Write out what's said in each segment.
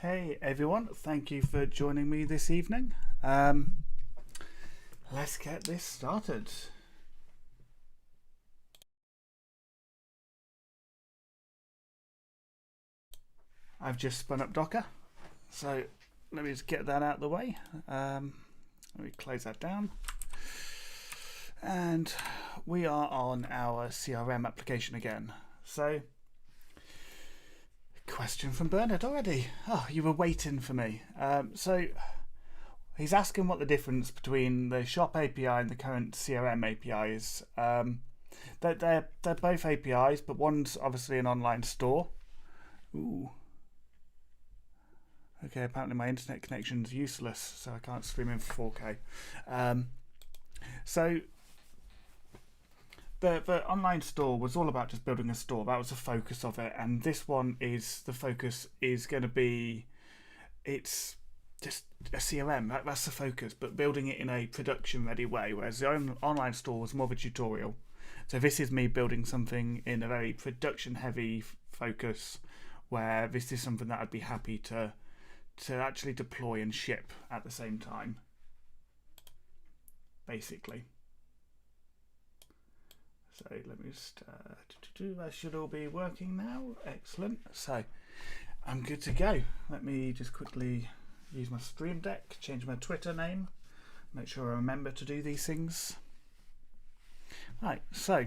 Hey everyone, thank you for joining me this evening. Let's get this started. I've just spun up Docker, so let me just get that out of the way. Let me close that down. And we are on our CRM application again. So, question from Bernard already. Oh, you were waiting for me. So he's asking what the difference between the shop API and the current CRM API is. They're both APIs, but one's obviously an online store. Ooh. Okay, apparently my internet connection's useless, so I can't stream in 4K. So the online store was all about just building a store. That was the focus of it, and this one is the focus is going to be it's just a CRM. That's the focus, but building it in a production-ready way. Whereas the online store was more of a tutorial. So this is me building something in a very production-heavy focus, where this is something that I'd be happy to actually deploy and ship at the same time, basically. So let me just that should all be working now. Excellent. So I'm good to go. Let me just quickly use my Stream Deck, change my Twitter name, make sure I remember to do these things. Right, so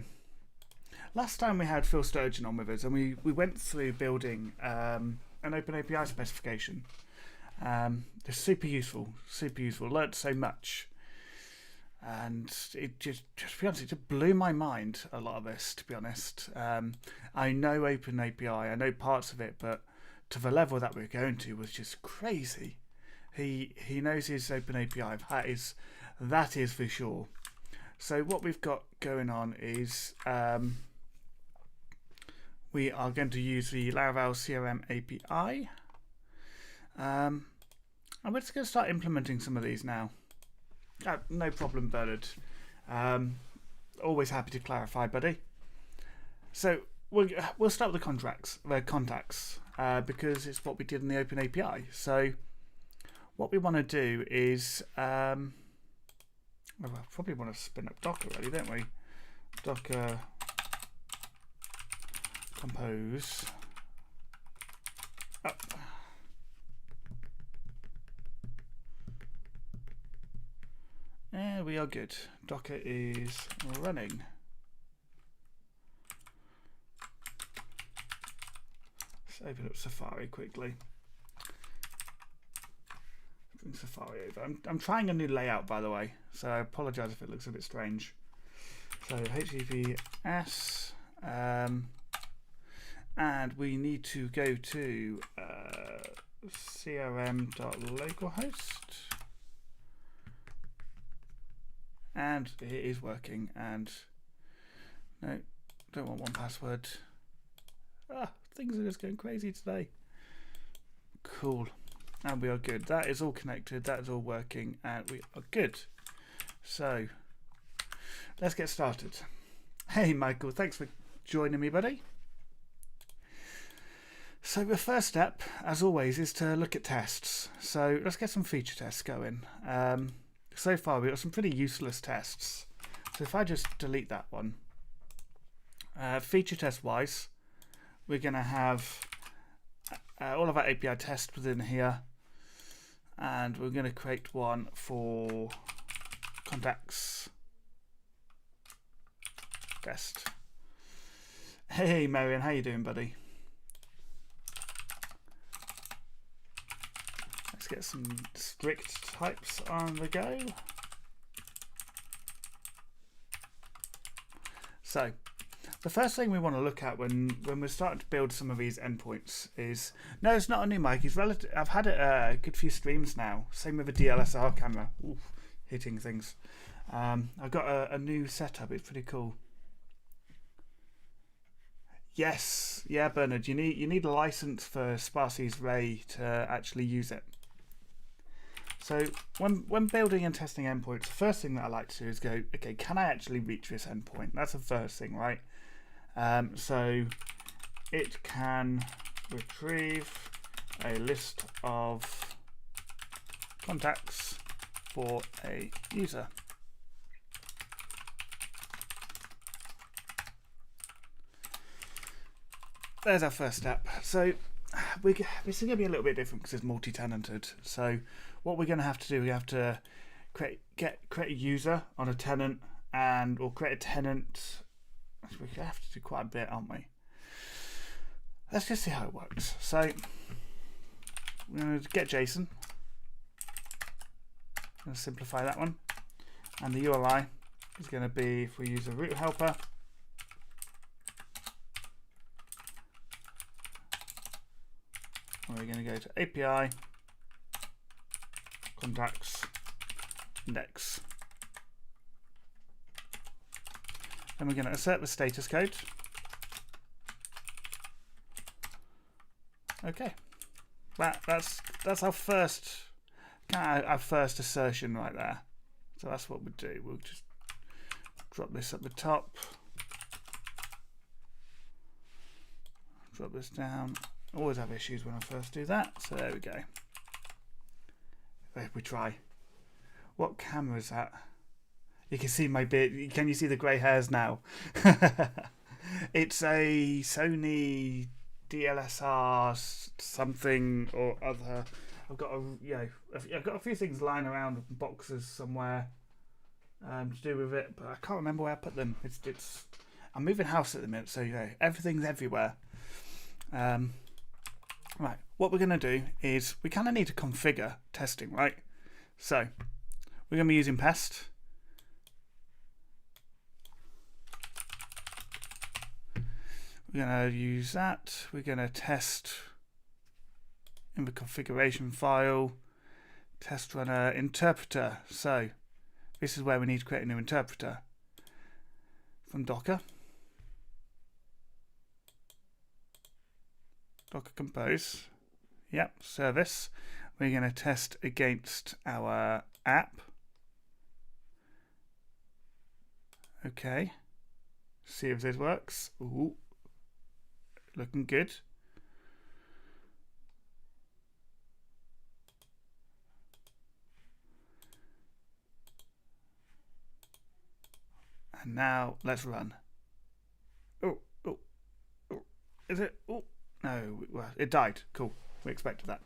last time we had Phil Sturgeon on with us, and we went through building an Open API specification. It's super useful, learned so much. And it just to be honest, it just blew my mind, a lot of this, to be honest. I know Open API, I know parts of it, but to the level that we're going to was just crazy. He knows his Open API, that is for sure. So what we've got going on is we are going to use the Laravel CRM API. And we're just going to start implementing some of these now. No problem, Bernard. Always happy to clarify, buddy. So we'll start with the contacts, because it's what we did in the Open API. So what we want to do is, well, we probably want to spin up Docker, really, don't we? Docker compose up. We are good. Docker is running. Let's open up Safari quickly. Bring Safari over. I'm trying a new layout, by the way, so I apologise if it looks a bit strange. So HTTPS, and we need to go to crm.localhost. And it is working, and no, don't want one password. Things are just going crazy today. Cool. And we are good. That is all connected, that is all working, and we are good. So let's get started. Hey Michael, thanks for joining me, buddy. So the first step, as always, is to look at tests. So let's get some feature tests going. So far we've got some pretty useless tests. So if I just delete that one, feature test wise, we're going to have all of our API tests within here, and we're going to create one for contacts test. Hey Marion, how you doing, buddy? Get some strict types on the go. So the first thing we want to look at when we're starting to build some of these endpoints is, no, it's not a new mic. It's relative. I've had it a good few streams now. Same with a DLSR camera. Oof, hitting things. I've got a new setup. It's pretty cool. Yes, yeah, Bernard. You need a license for Sparsy's Ray to actually use it. So when building and testing endpoints, the first thing that I like to do is go, okay, can I actually reach this endpoint? That's the first thing, right? So it can retrieve a list of contacts for a user. There's our first step. So this is going to be a little bit different because it's multi-tenanted. So what we're going to have to do, we have to create a user on a tenant, or create a tenant. We have to do quite a bit, aren't we? Let's just see how it works. So we're going to get JSON. I'm going to simplify that one. And the URI is going to be, if we use a root helper, we're going to go to API, contacts, index. Then we're going to assert the status code. Okay, that's our first assertion right there. So that's what we'll do. We'll just drop this at the top, drop this down. Always have issues when I first do that. So there we go. If we try. What camera is that? You can see my beard. Can you see the grey hairs now? It's a Sony DLSR something or other. I've got a few things lying around in boxes somewhere to do with it, but I can't remember where I put them. It's I'm moving house at the minute, so everything's everywhere. Right, what we're going to do is we kind of need to configure testing, right? So we're going to be using pest. We're going to use that. We're going to test in the configuration file, test runner interpreter. So this is where we need to create a new interpreter from Docker. Docker compose, yep, service. We're going to test against our app. Okay, see if this works. Ooh, looking good. And now let's run. Oh, is it? Oh. No, well, it died. Cool. We expected that.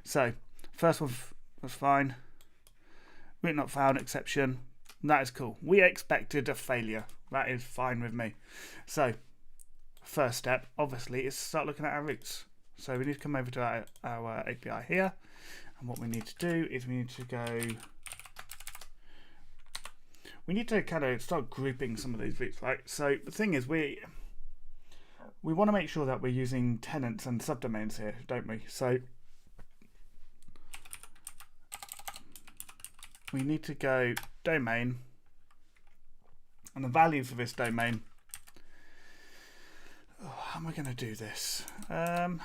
So, first one was fine. Root not found exception. That is cool. We expected a failure. That is fine with me. So, first step, obviously, is to start looking at our roots. So, we need to come over to our API here. And what we need to do is we need to kind of start grouping some of these roots, right? So, the thing is, we want to make sure that we're using tenants and subdomains here, don't we? So we need to go domain, and the value for this domain. Oh, how am I going to do this? I'll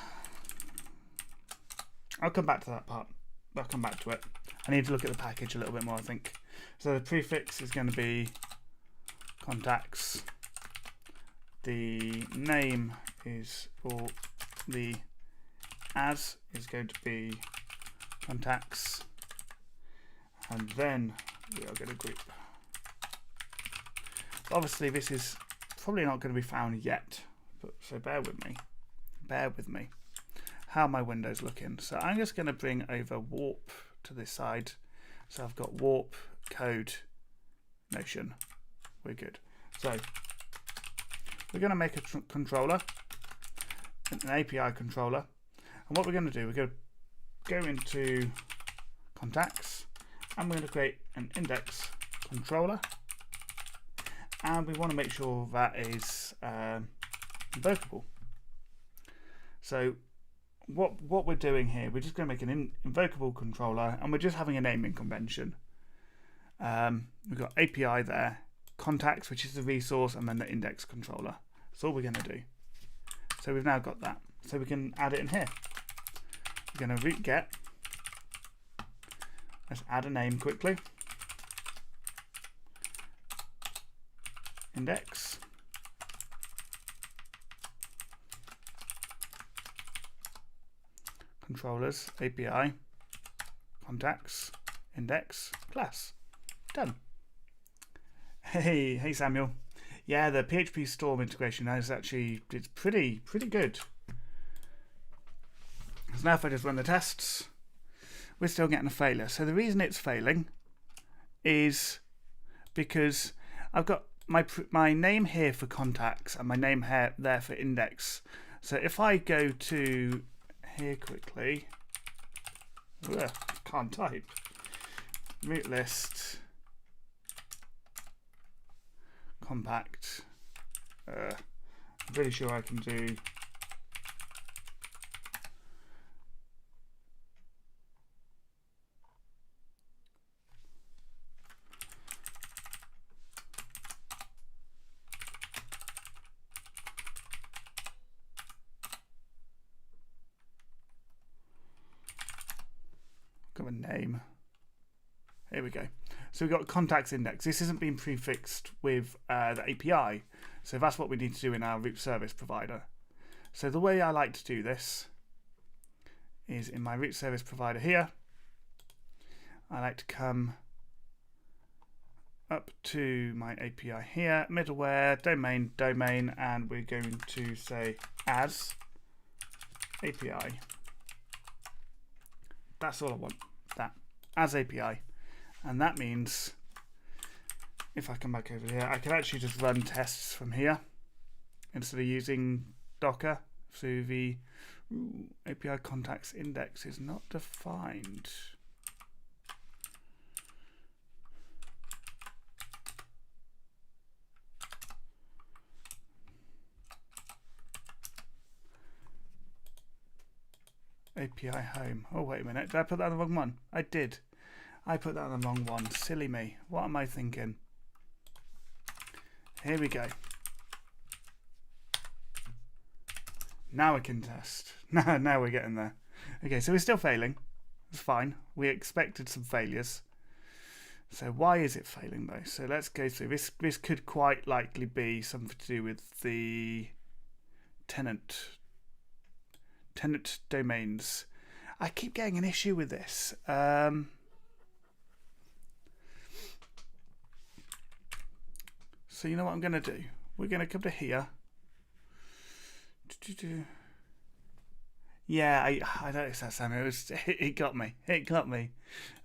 come back to that part. I'll come back to it. I need to look at the package a little bit more, I think. So the prefix is going to be contacts. The name is, or the as is going to be contacts, and then we are going to group. Obviously this is probably not going to be found yet, but so bear with me. How are my windows looking? So I'm just going to bring over warp to this side. So I've got warp, code, notion. We're good. So we're going to make a controller, an API controller, and what we're going to do, we're going to go into contacts, and we're going to create an index controller, and we want to make sure that is invocable. So what we're doing here, we're just going to make an invocable controller, and we're just having a naming convention. We've got API there, contacts, which is the resource, and then the index controller. That's all we're going to do. So we've now got that. So we can add it in here. We're going to root get. Let's add a name quickly. Index. controllers, API, contacts, index, class. Done. Hey Samuel. Yeah, the PHP Storm integration is actually, it's pretty good. So now if I just run the tests, we're still getting a failure. So the reason it's failing is because I've got my name here for contacts and my name here there for index. So if I go to here quickly, can't type, root list, compact, I'm pretty sure I can do got a name. Here we go. So we've got contacts index. This isn't being prefixed with the API. So that's what we need to do in our root service provider. So the way I like to do this is in my root service provider here. I like to come up to my API here, middleware, domain, and we're going to say as API. That's all I want, that, as API. And that means if I come back over here, I can actually just run tests from here instead of using Docker. So the API contacts index is not defined. API home. Oh, wait a minute. Did I put that on the wrong one? I did. I put that on the wrong one. Silly me. What am I thinking? Here we go. Now I can test. Now we're getting there. Okay, so we're still failing. It's fine. We expected some failures. So why is it failing though? So let's go through. This could quite likely be something to do with the tenant domains. I keep getting an issue with this. So you know what I'm going to do? We're going to come to here. Yeah, I noticed that, Sam. It got me. It got me.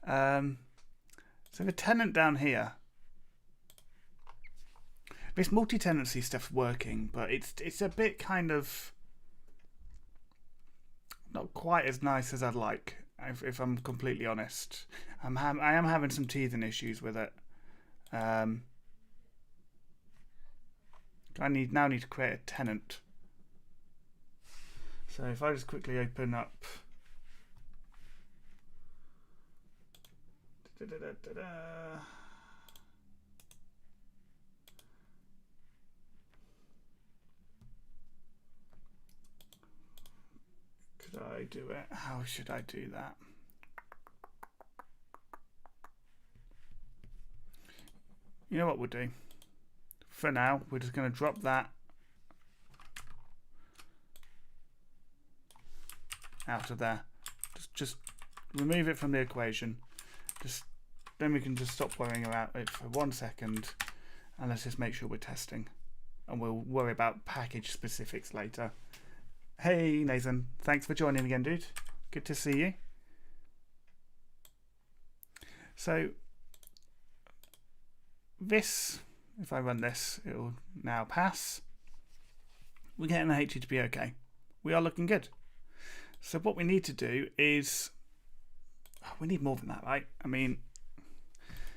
So the tenant down here. This multi-tenancy stuff's working, but it's a bit kind of not quite as nice as I'd like, if I'm completely honest. I am having some teething issues with it. I now need to create a tenant. So if I just quickly open up could I do it? How should I do that? You know what we'll do? For now, we're just going to drop that out of there. Just remove it from the equation. Then we can just stop worrying about it for 1 second, and let's just make sure we're testing. And we'll worry about package specifics later. Hey Nathan, thanks for joining again, dude. Good to see you. So this, if I run this, it will now pass. We're getting a HTTP OK. We are looking good. So what we need to do is, we need more than that, right? I mean,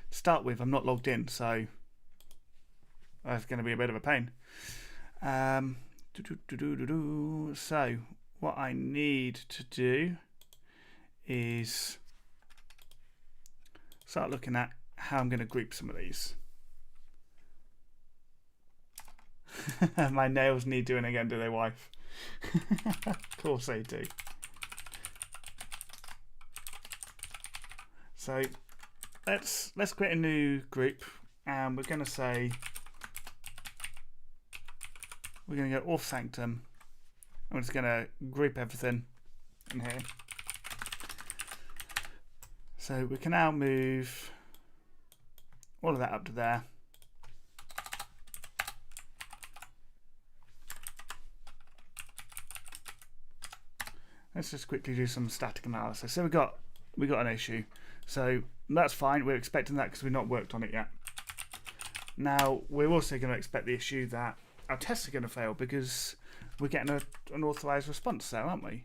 to start with, I'm not logged in, so that's going to be a bit of a pain. So what I need to do is start looking at how I'm going to group some of these. My nails need doing again, do they, wife? Of course they do. So let's create a new group, and we're going to say we're going to go auth sanctum, and we're just going to group everything in here. So we can now move all of that up to there. Let's just quickly do some static analysis. So we got an issue. So that's fine. We're expecting that because we've not worked on it yet. Now we're also going to expect the issue that our tests are going to fail because we're getting an unauthorized response there, aren't we?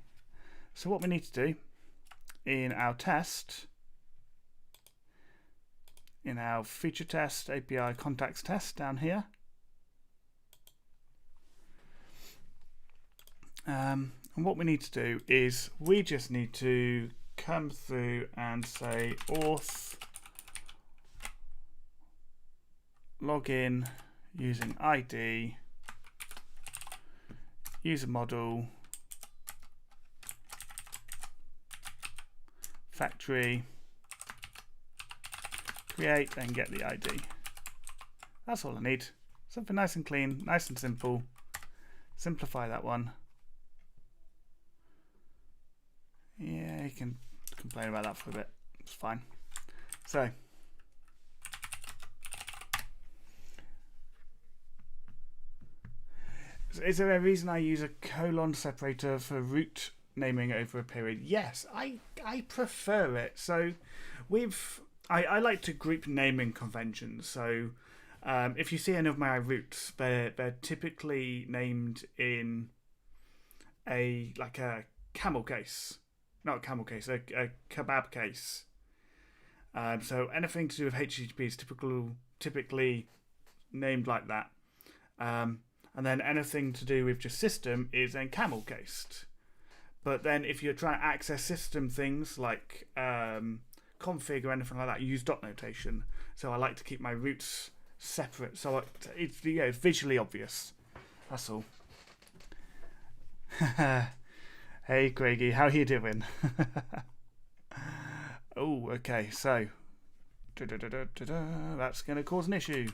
So what we need to do in our test, in our feature test, API contacts test down here, and what we need to do is we just need to come through and say auth login using ID, user model, factory, create and get the ID. That's all I need. Something nice and clean, nice and simple. Simplify that one. Yeah, you can complain about that for a bit. It's fine. So is there a reason I use a colon separator for root naming over a period? Yes, I prefer it. So I like to group naming conventions. So if you see any of my roots, they're typically named in a camel case. Not a camel case, a kebab case. So anything to do with HTTP is typically named like that. And then anything to do with just system is then camel cased. But then if you're trying to access system things like config or anything like that, you use dot notation. So I like to keep my roots separate. So it's visually obvious. That's all. Hey Craigie, how are you doing? Oh, okay, so that's going to cause an issue.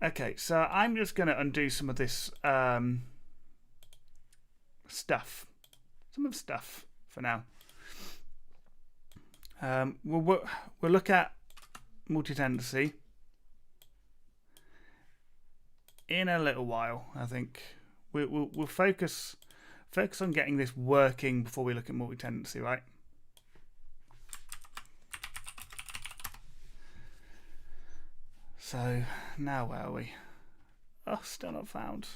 Okay, so I'm just going to undo some of this stuff for now. We'll look at multitenancy in a little while. I think we'll focus on getting this working before we look at multitenancy, right? So now where are we? Oh, still not found.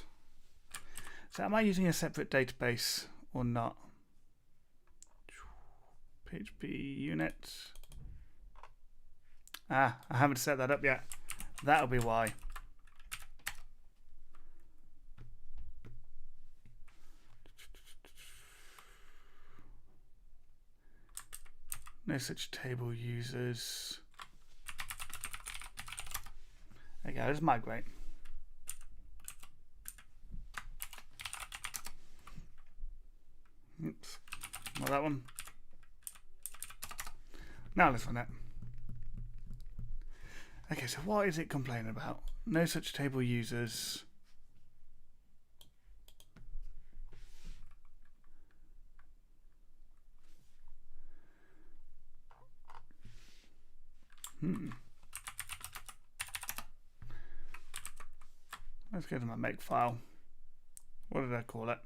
So am I using a separate database or not? PHP unit. I haven't set that up yet. That'll be why. No such table users. Okay, let's migrate. Oops, not that one. Now let's run it. Okay, so what is it complaining about? No such table users. Let's go to my make file. What did I call it?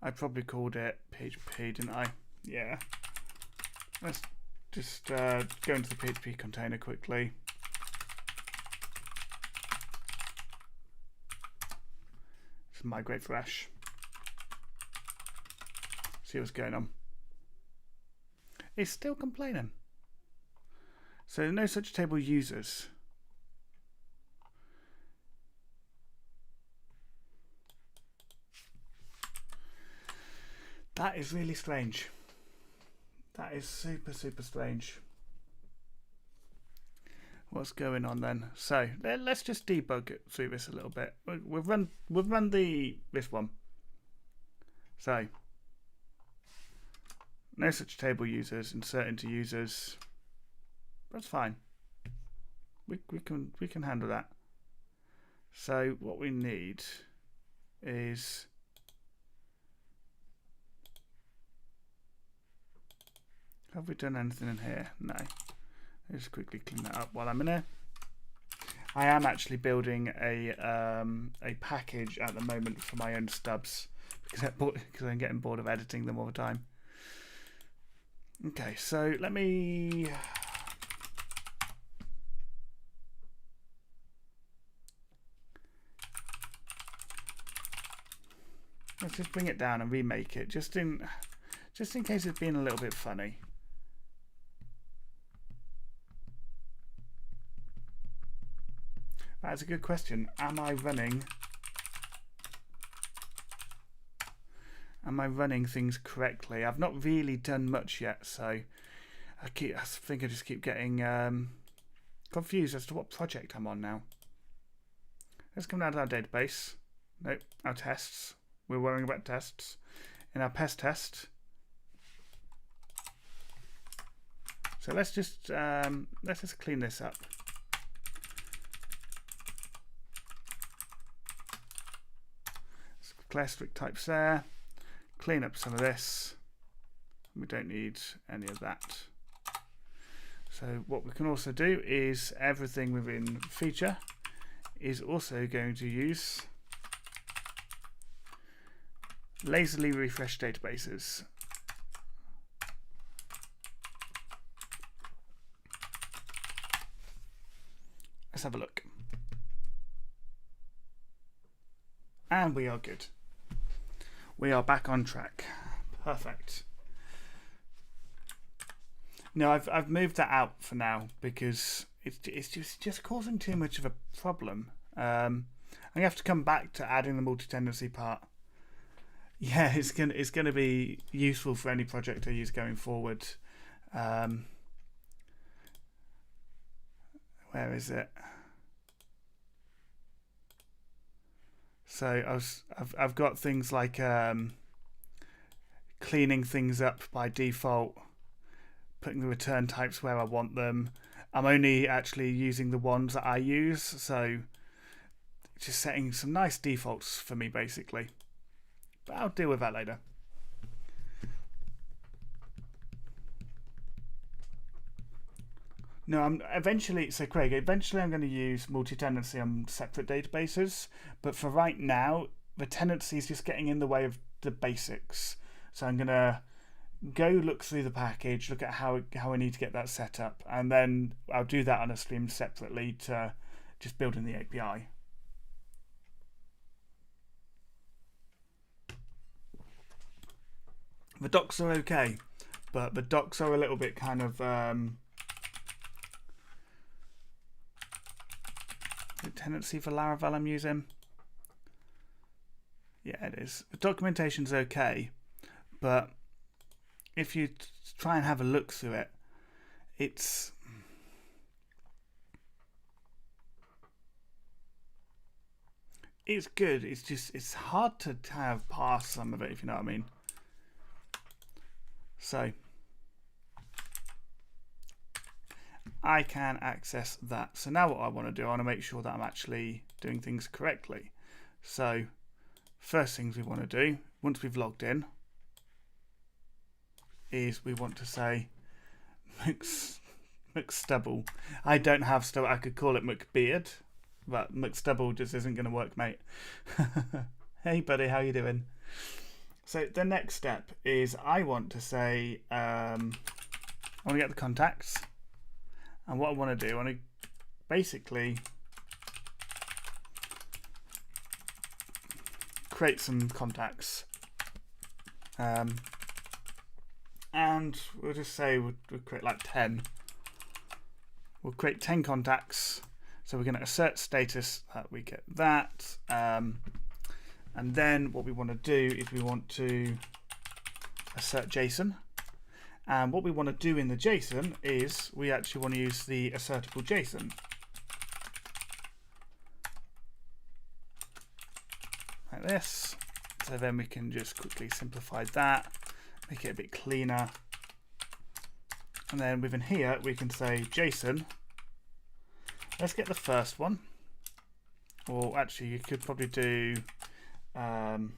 I probably called it PHP, didn't I? Yeah. Let's just go into the PHP container quickly. Let's migrate fresh. See what's going on. It's still complaining. So no such table users. That is really strange. That is super, super strange. What's going on then? So let's just debug it through this a little bit. We've run this one. So no such table users. Insert into users. That's fine. We can handle that. So what we need is Have we done anything in here? No. Let's quickly clean that up while I'm in here. I am actually building a package at the moment for my own stubs because I'm getting bored of editing them all the time. Okay, so let's just bring it down and remake it, just in case it's been a little bit funny. That's a good question. Am I running things correctly? I've not really done much yet, so I think I just keep getting confused as to what project I'm on now. Let's come down to our database. Nope, our tests. We're worrying about tests. In our pest test. So let's just clean this up. Clear strict types there. Clean up some of this. We don't need any of that. So what we can also do is everything within feature is also going to use lazily refresh databases. Let's have a look. And we are good. We are back on track. Perfect. No, I've moved that out for now because it's just causing too much of a problem. I have to come back to adding the multi-tenancy part. Yeah, it's gonna be useful for any project I use going forward. Where is it? So I've got things like cleaning things up by default, putting the return types where I want them. I'm only actually using the ones that I use, so just setting some nice defaults for me basically. But I'll deal with that later. No, eventually I'm going to use multi-tenancy on separate databases, but for right now, the tenancy is just getting in the way of the basics. So I'm going to go look through the package, look at how I need to get that set up, and then I'll do that on a stream separately to just building the API. The docs are okay, but the docs are a little bit kind of tenancy for Laravel I'm using. Yeah, it is. The documentation's okay, but if you try and have a look through it, it's good. It's hard to have past some of it, if you know what I mean. So I can access that. So now what I want to do, I want to make sure that I'm actually doing things correctly. So first things we want to do, once we've logged in, is we want to say McStubble. I don't have stubble. I could call it McBeard, but McStubble just isn't going to work, mate. Hey buddy, how you doing? So the next step is I want to say I want to get the contacts, and what I want to do, I want to basically create some contacts, and we'll just say we'll create like 10. We'll create 10 contacts. So we're going to assert status that we get that. And then what we want to do is we want to assert JSON. And what we want to do in the JSON is we actually want to use the assertable JSON. Like this. So then we can just quickly simplify that, make it a bit cleaner. And then within here, we can say JSON. Let's get the first one. Or actually, you could probably do, can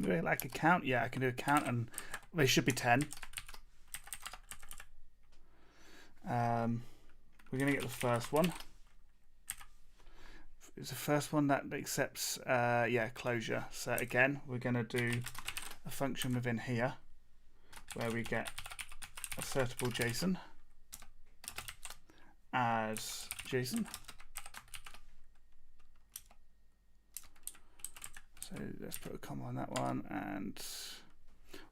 do it like a count. Yeah, I can do a count, and they should be 10. We're going to get the first one. It's the first one that accepts closure. So again, we're going to do a function within here where we get assertable JSON as JSON. So let's put a comma on that one, and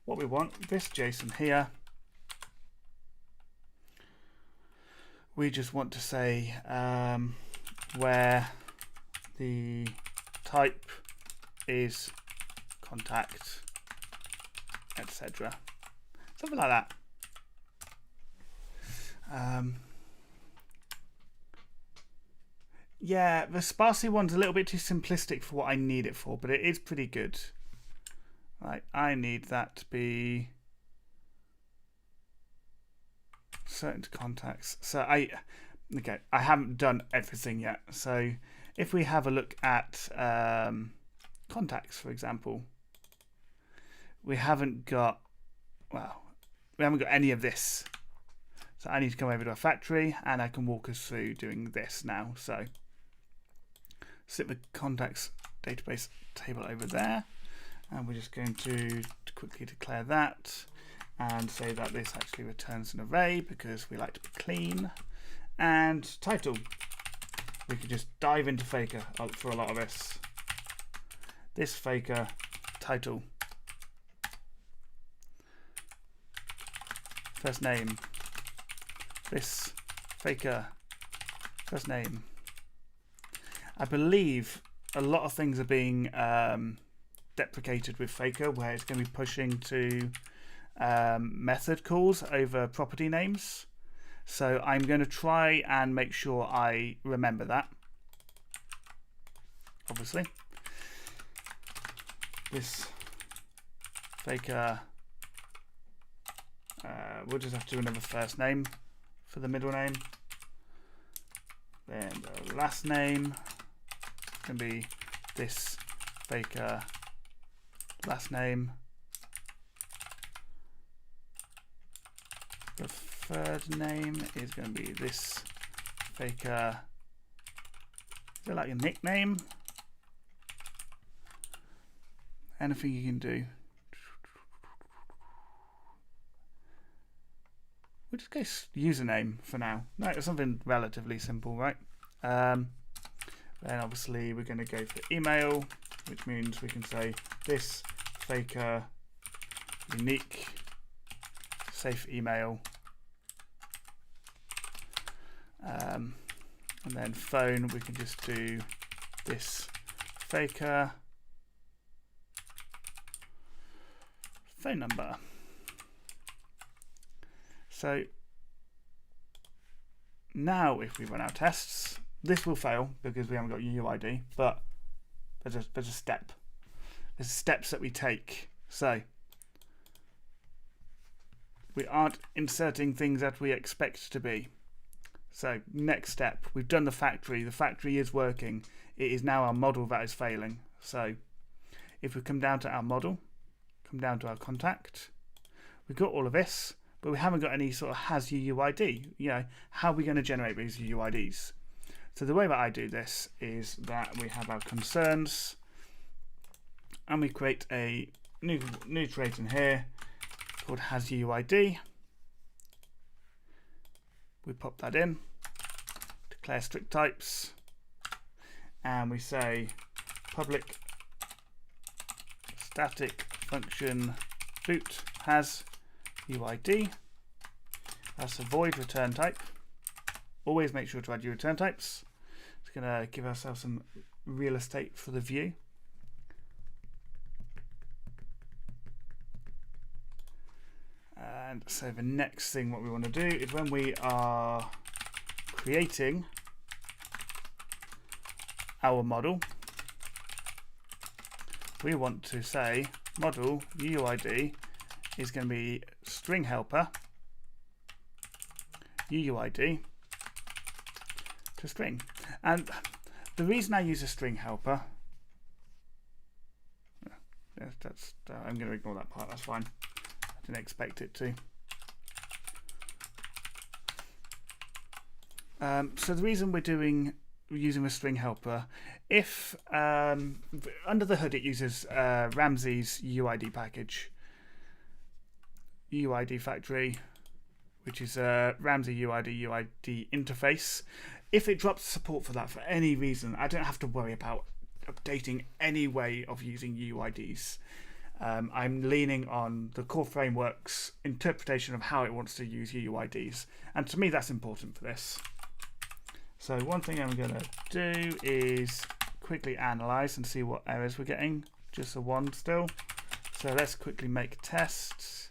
what we want, this JSON here, we just want to say where the type is contact, etc. Something like that. Yeah, the sparsely one's a little bit too simplistic for what I need it for, but it is pretty good. Right, I need that to be certain contacts. So I haven't done everything yet. So if we have a look at contacts, for example, we haven't got any of this. So I need to come over to a factory, and I can walk us through doing this now. So sit the contacts database table over there, and we're just going to quickly declare that and say that this actually returns an array because we like to be clean. And title, we could just dive into Faker for a lot of this. This Faker title, first name, this Faker first name. I believe a lot of things are being deprecated with Faker, where it's going to be pushing to method calls over property names. So I'm going to try and make sure I remember that. Obviously, this Faker, we'll just have to do another first name for the middle name. Then the last name can be this Faker last name. The third name is going to be this Faker. Is it like a nickname? Anything you can do. We'll just go username for now. No, it's something relatively simple, right? Then obviously we're going to go for email, which means we can say this Faker unique safe email. And then phone, we can just do this Faker phone number. So now if we run our tests, this will fail because we haven't got UUID, but there's a step. There's steps that we take. So we aren't inserting things that we expect to be. So next step, we've done the factory. The factory is working. It is now our model that is failing. So if we come down to our model, come down to our contact, we've got all of this, but we haven't got any sort of has UUID. You know, how are we going to generate these UUIDs? So the way that I do this is that we have our concerns, and we create a new trait in here called has UUID. We pop that in, declare strict types, and we say public static function boot has UUID. That's a void return type. Always make sure to add your return types. It's going to give ourselves some real estate for the view. And so the next thing what we want to do is when we are creating our model, we want to say model UUID is going to be string helper UUID to string. And the reason I use a string helper, I'm going to ignore that part, that's fine. Didn't expect it to. So the reason we're using a string helper, if under the hood it uses Ramsey's UUID package, UUID factory, which is Ramsey UUID interface. If it drops support for that for any reason, I don't have to worry about updating any way of using UUIDs. I'm leaning on the core framework's interpretation of how it wants to use UUIDs, and to me that's important for this. So one thing I'm going to do is quickly analyze and see what errors we're getting. Just a 1 still. So let's quickly make tests.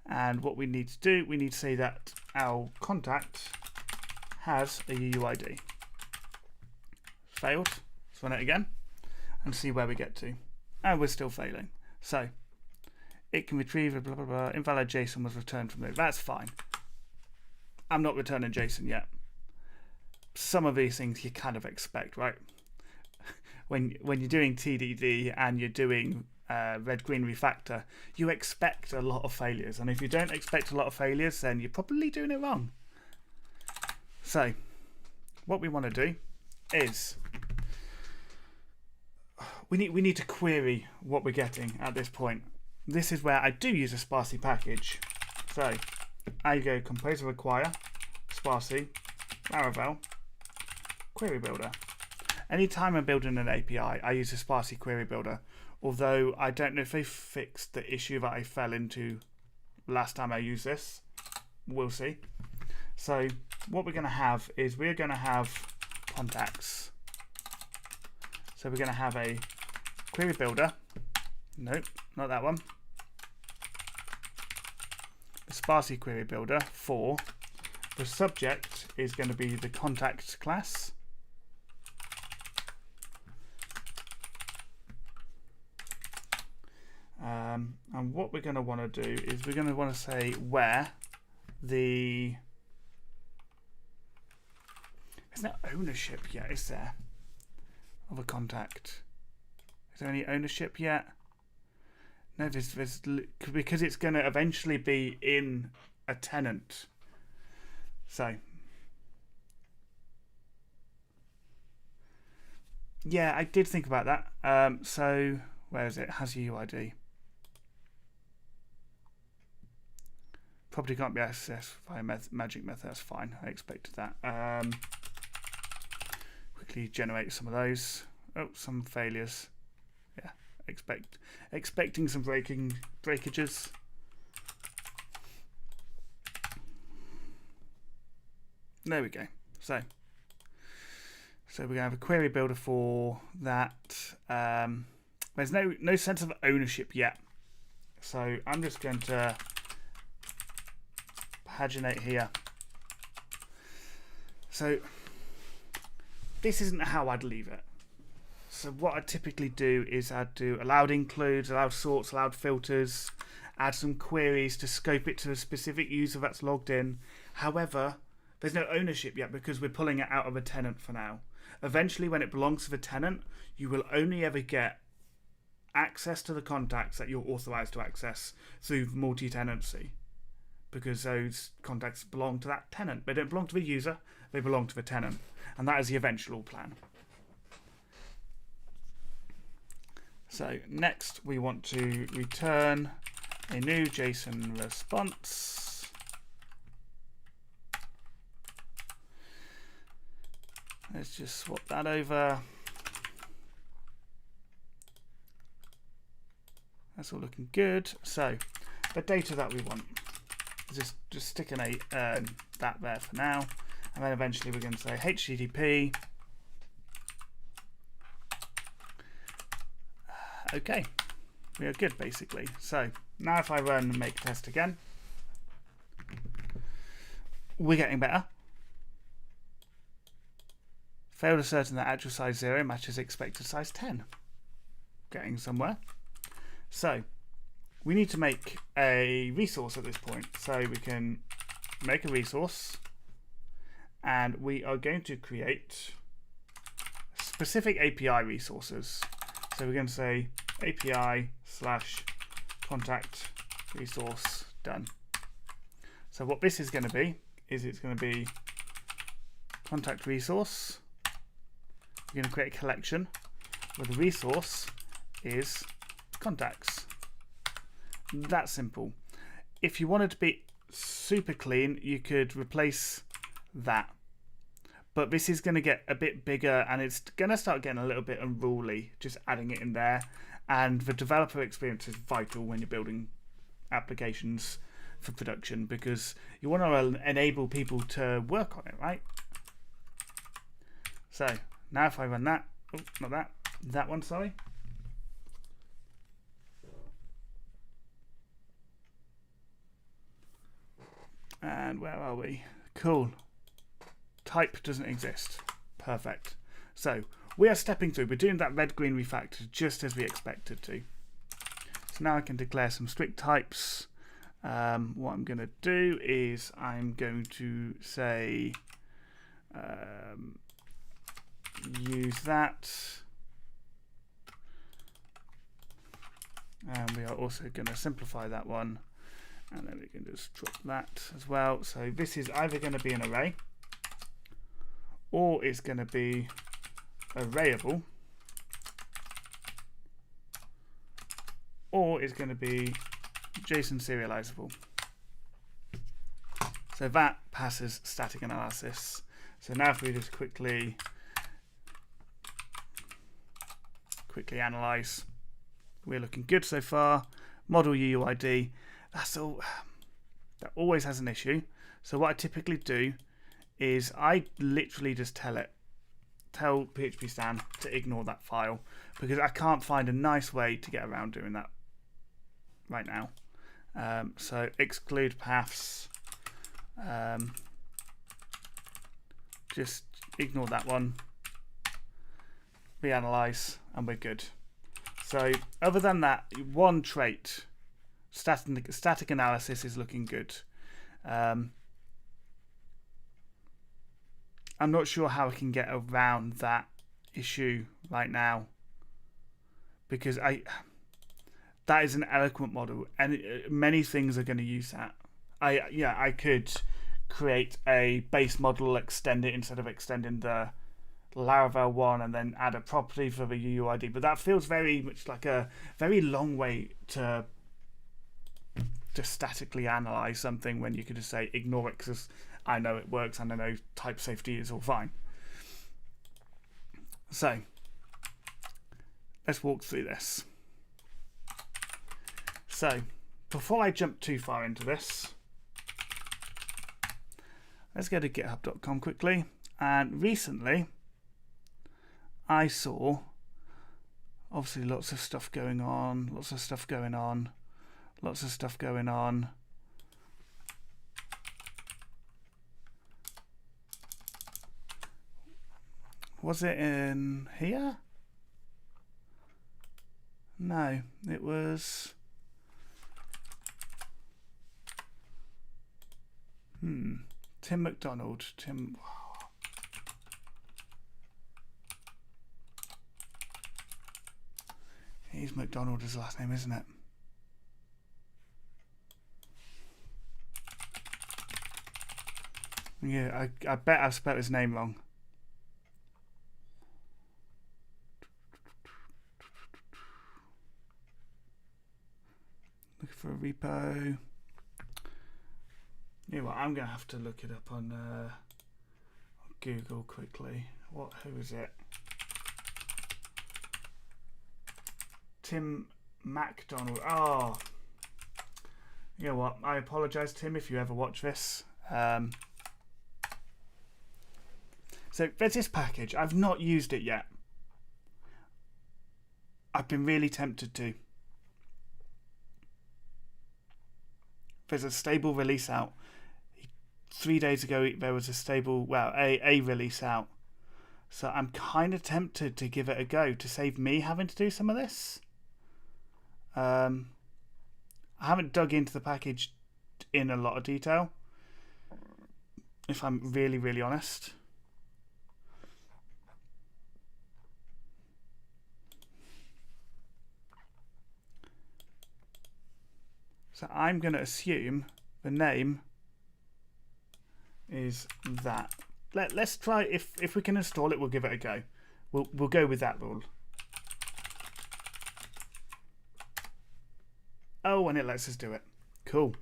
And what we need to do, we need to say that our contact has a UUID. Failed. Let's run it again and see where we get to. And we're still failing. So it can retrieve a blah blah blah. Invalid JSON was returned from there. That's fine. I'm not returning JSON yet. Some of these things you kind of expect, right? When you're doing TDD and you're doing red-green refactor, you expect a lot of failures, and if you don't expect a lot of failures, then you're probably doing it wrong. So what we want to do is we need to query what we're getting at this point. This is where I do use a sparsy package. So I go composer require sparsy Laravel query builder. Anytime I'm building an API, I use a sparsy query builder, although I don't know if they fixed the issue that I fell into last time I used this. We'll see. So what we're going to have is we're going to have contacts. So we're going to have a query builder. Nope, not that one. The sparsy query builder for the subject is going to be the contact class. And what we're going to want to do is we're going to want to say where the... There's no ownership yet, is there? Of a contact. Is there any ownership yet? No, there's because it's going to eventually be in a tenant. So yeah, I did think about that. So where is it? Has UUID. Probably can't be accessed via magic method. That's fine. I expected that. Quickly generate some of those. Oh, some failures. Yeah, expecting some breakages. There we go. So we're gonna have a query builder for that. There's no sense of ownership yet, so I'm just going to paginate here. So this isn't how I'd leave it. So what I typically do is I'd do allowed includes, allowed sorts, allowed filters, add some queries to scope it to a specific user that's logged in. However, there's no ownership yet because we're pulling it out of a tenant for now. Eventually, when it belongs to the tenant, you will only ever get access to the contacts that you're authorized to access through multi-tenancy, because those contacts belong to that tenant. They don't belong to the user, they belong to the tenant. And that is the eventual plan. So next we want to return a new JSON response. Let's just swap that over. That's all looking good. So the data that we want is just sticking that there for now, and then eventually we're going to say HTTP. Okay, we are good basically. So now if I run make test again, we're getting better. Failed asserting that actual size 0 matches expected size 10. Getting somewhere. So we need to make a resource at this point. So we can make a resource, and we are going to create specific API resources. So we're going to say API/contact resource done. So what this is going to be is it's going to be contact resource. We're going to create a collection where the resource is contacts. That simple. If you wanted to be super clean, you could replace that. But this is going to get a bit bigger and it's going to start getting a little bit unruly, just adding it in there. And the developer experience is vital when you're building applications for production, because you want to enable people to work on it, right? So now if I run that, oh, not that, that one, sorry. And where are we? Cool. Type doesn't exist. Perfect. So we are stepping through. We're doing that red-green refactor just as we expected to. So now I can declare some strict types. What I'm going to do is I'm going to say use that. And we are also going to simplify that one. And then we can just drop that as well. So this is either going to be an array or it's going to be arrayable, or it's going to be JSON serializable. So that passes static analysis. So now if we just quickly analyze, we're looking good so far. Model UUID, that's all. That always has an issue. So what I typically do is I literally just tell PHP Stan to ignore that file, because I can't find a nice way to get around doing that right now. So exclude paths, just ignore that one, reanalyze, and we're good. So other than that, one trait, static analysis is looking good. I'm not sure how I can get around that issue right now, because that is an eloquent model and many things are going to use that. I could create a base model, extend it instead of extending the Laravel one, and then add a property for the UUID, but that feels very much like a very long way to statically analyze something when you could just say ignore it because I know it works and I know type safety is all fine. So let's walk through this. So before I jump too far into this, let's go to github.com quickly. And recently I saw obviously lots of stuff going on. Was it in here? No, it was... Tim McDonald. He's McDonald his last name, isn't it? Yeah, I bet I've spelled his name wrong. Looking for a repo. You know what, I'm going to have to look it up on Google quickly. Who is it? Tim McDonald. Oh, you know what? I apologise, Tim, if you ever watch this. So there's this package. I've not used it yet. I've been really tempted to. There's a stable release out. 3 days ago there was a stable, well, a release out. So I'm kind of tempted to give it a go to save me having to do some of this. I haven't dug into the package in a lot of detail, if I'm really, really honest. So I'm going to assume the name is that. Let's try, if we can install it, we'll give it a go. We'll go with that rule. Oh, and it lets us do it. Cool.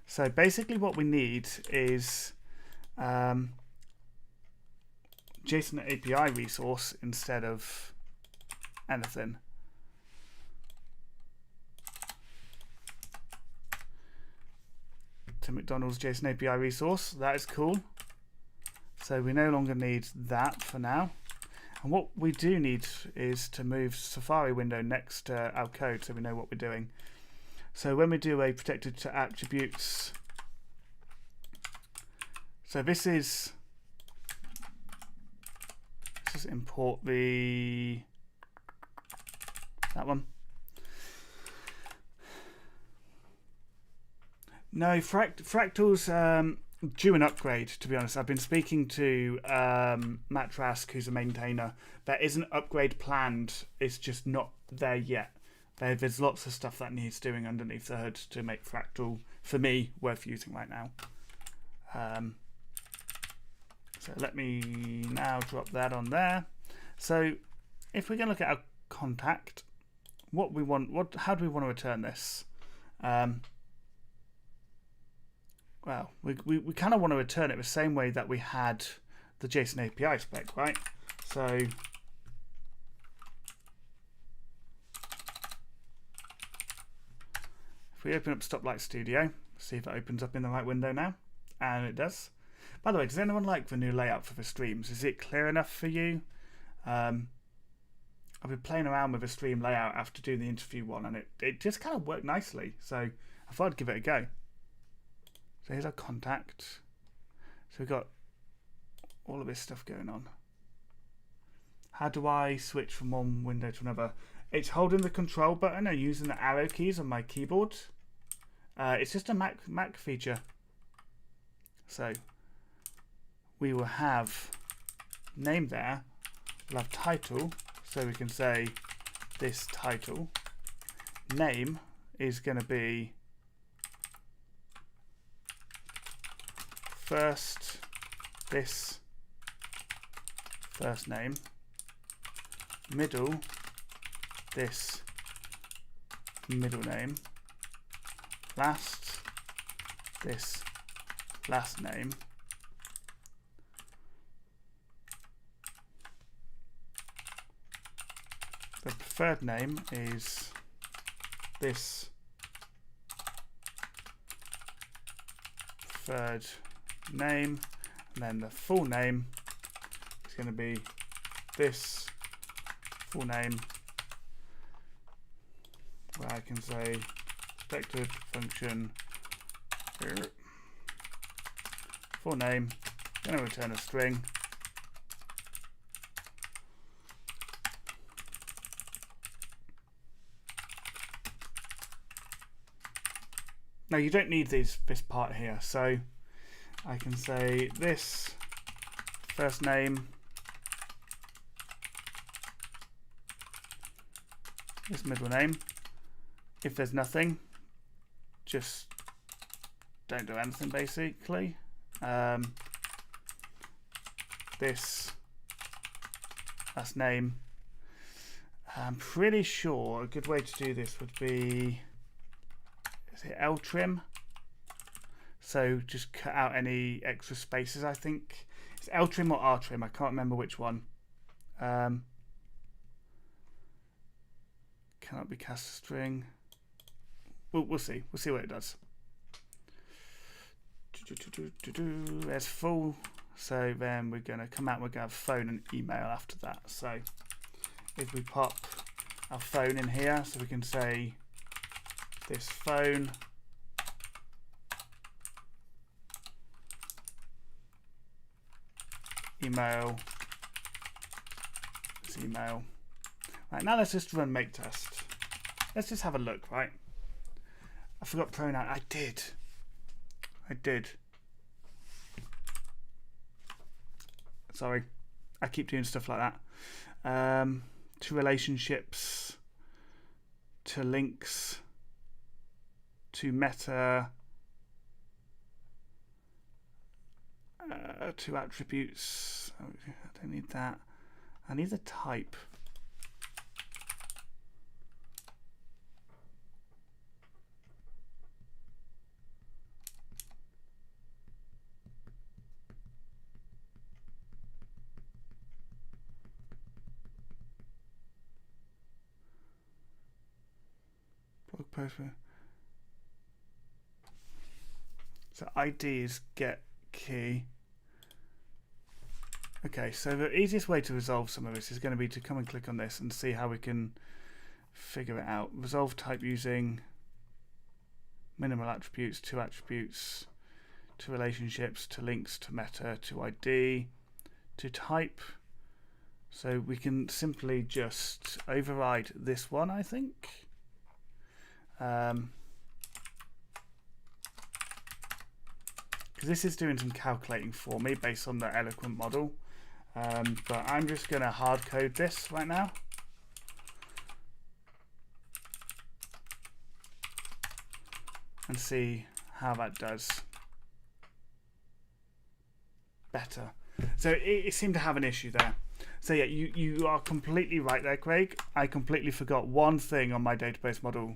So basically what we need is JSON API resource instead of anything. To McDonald's JSON API resource. That is cool. So we no longer need that for now. And what we do need is to move Safari window next to our code so we know what we're doing. So when we do a protected to attributes, so this is import that one. No, Fractal's due an upgrade, to be honest. I've been speaking to Matt Trask, who's a maintainer. There is an upgrade planned. It's just not there yet. There's lots of stuff that needs doing underneath the hood to make Fractal, for me, worth using right now. So let me now drop that on there. So if we're going to look at our contact, what we want, how do we want to return this? Well, we kind of want to return it the same way that we had the JSON API spec, right? So if we open up Stoplight Studio, see if it opens up in the right window now, and it does. By the way, does anyone like the new layout for the streams? Is it clear enough for you? I've been playing around with the stream layout after doing the interview one, and it just kind of worked nicely. So I thought I'd give it a go. So here's our contact. So we've got all of this stuff going on. How do I switch from one window to another? It's holding the control button and using the arrow keys on my keyboard. It's just a Mac feature. So we will have name there. We'll have title. So we can say this title. Name is going to be this first name, middle, this middle name, last, this last name, the preferred name is this preferred name, and then the full name is going to be this full name, where I can say protected function full name, going to return a string. Now you don't need this part here, so I can say this first name, this middle name. If there's nothing, just don't do anything basically. This last name. I'm pretty sure a good way to do this would be, is it L-trim? So just cut out any extra spaces, I think. It's L-trim or R-trim, I can't remember which one. Cannot be cast a string. We'll see. We'll see what it does. There's full. So then we're going to come out, we're going to have phone and email after that. So if we pop our phone in here, so we can say this phone, email, this email. Right, now let's just run make test. Let's just have a look, right? I forgot pronoun. I did. Sorry. I keep doing stuff like that. To relationships, to links. to meta, to attributes. Oh, I don't need that. I need the type. Blog post. So ID is get key. Okay, so the easiest way to resolve some of this is going to be to come and click on this and see how we can figure it out. Resolve type using minimal attributes, to attributes, to relationships, to links, to meta, to ID, to type. So we can simply just override this one, I think. Because this is doing some calculating for me based on the Eloquent model. But I'm just going to hard code this right now. And see how that does. Better. So it seemed to have an issue there. So yeah, you are completely right there, Craig. I completely forgot one thing on my database model.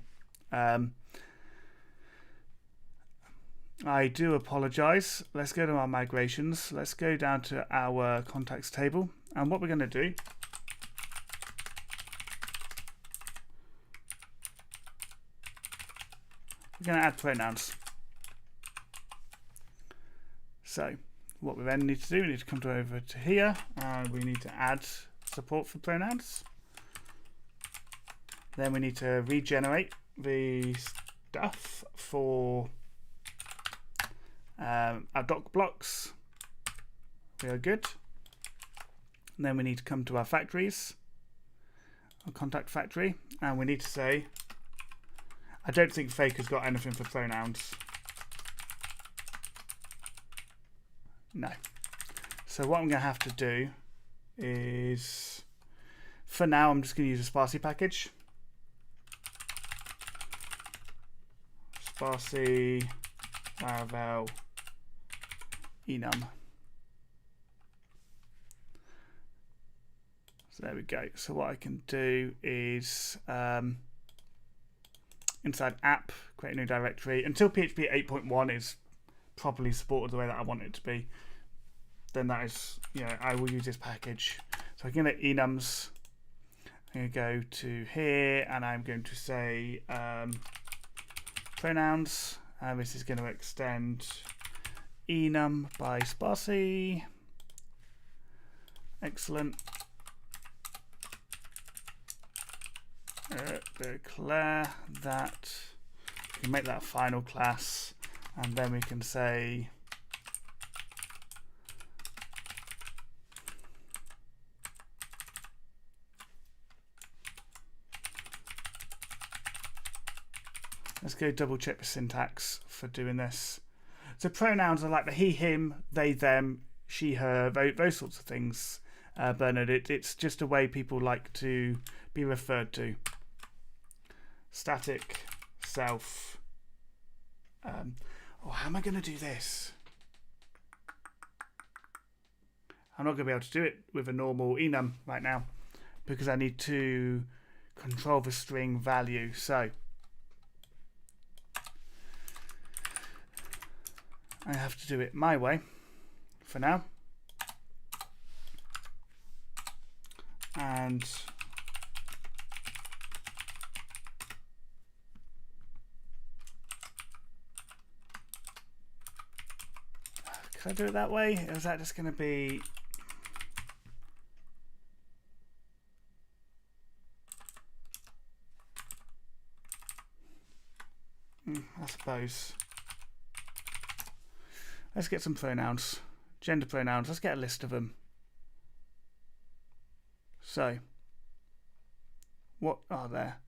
I do apologize. Let's go to our migrations. Let's go down to our contacts table. And what we're going to do we're going to add pronouns. So what we then need to do, we need to come over to here and we need to add support for pronouns. Then we need to regenerate the stuff for our doc blocks. We are good. And then we need to come to our factories, our contact factory, and we need to say, I don't think Fake has got anything for pronouns. No. So what I'm going to have to do is, for now, I'm just going to use a Sparsy package. Sparsy Laravel enum. So there we go. So what I can do is inside app, create a new directory. Until PHP 8.1 is properly supported the way that I want it to be, then that is, I will use this package. So I'm going to enums. I'm going to go to here and I'm going to say pronouns. And this is going to extend enum by Sparsy. Excellent. Declare that. We can make that final class, and then we can say let's go double check the syntax for doing this. So pronouns are like the he, him, they, them, she, her, those sorts of things, Bernard. It's just a way people like to be referred to. Static self. How am I going to do this? I'm not going to be able to do it with a normal enum right now because I need to control the string value. So I have to do it my way for now. And can I do it that way? Or is that just going to be... I suppose. Let's get some pronouns. Gender pronouns. Let's get a list of them. So, what are there?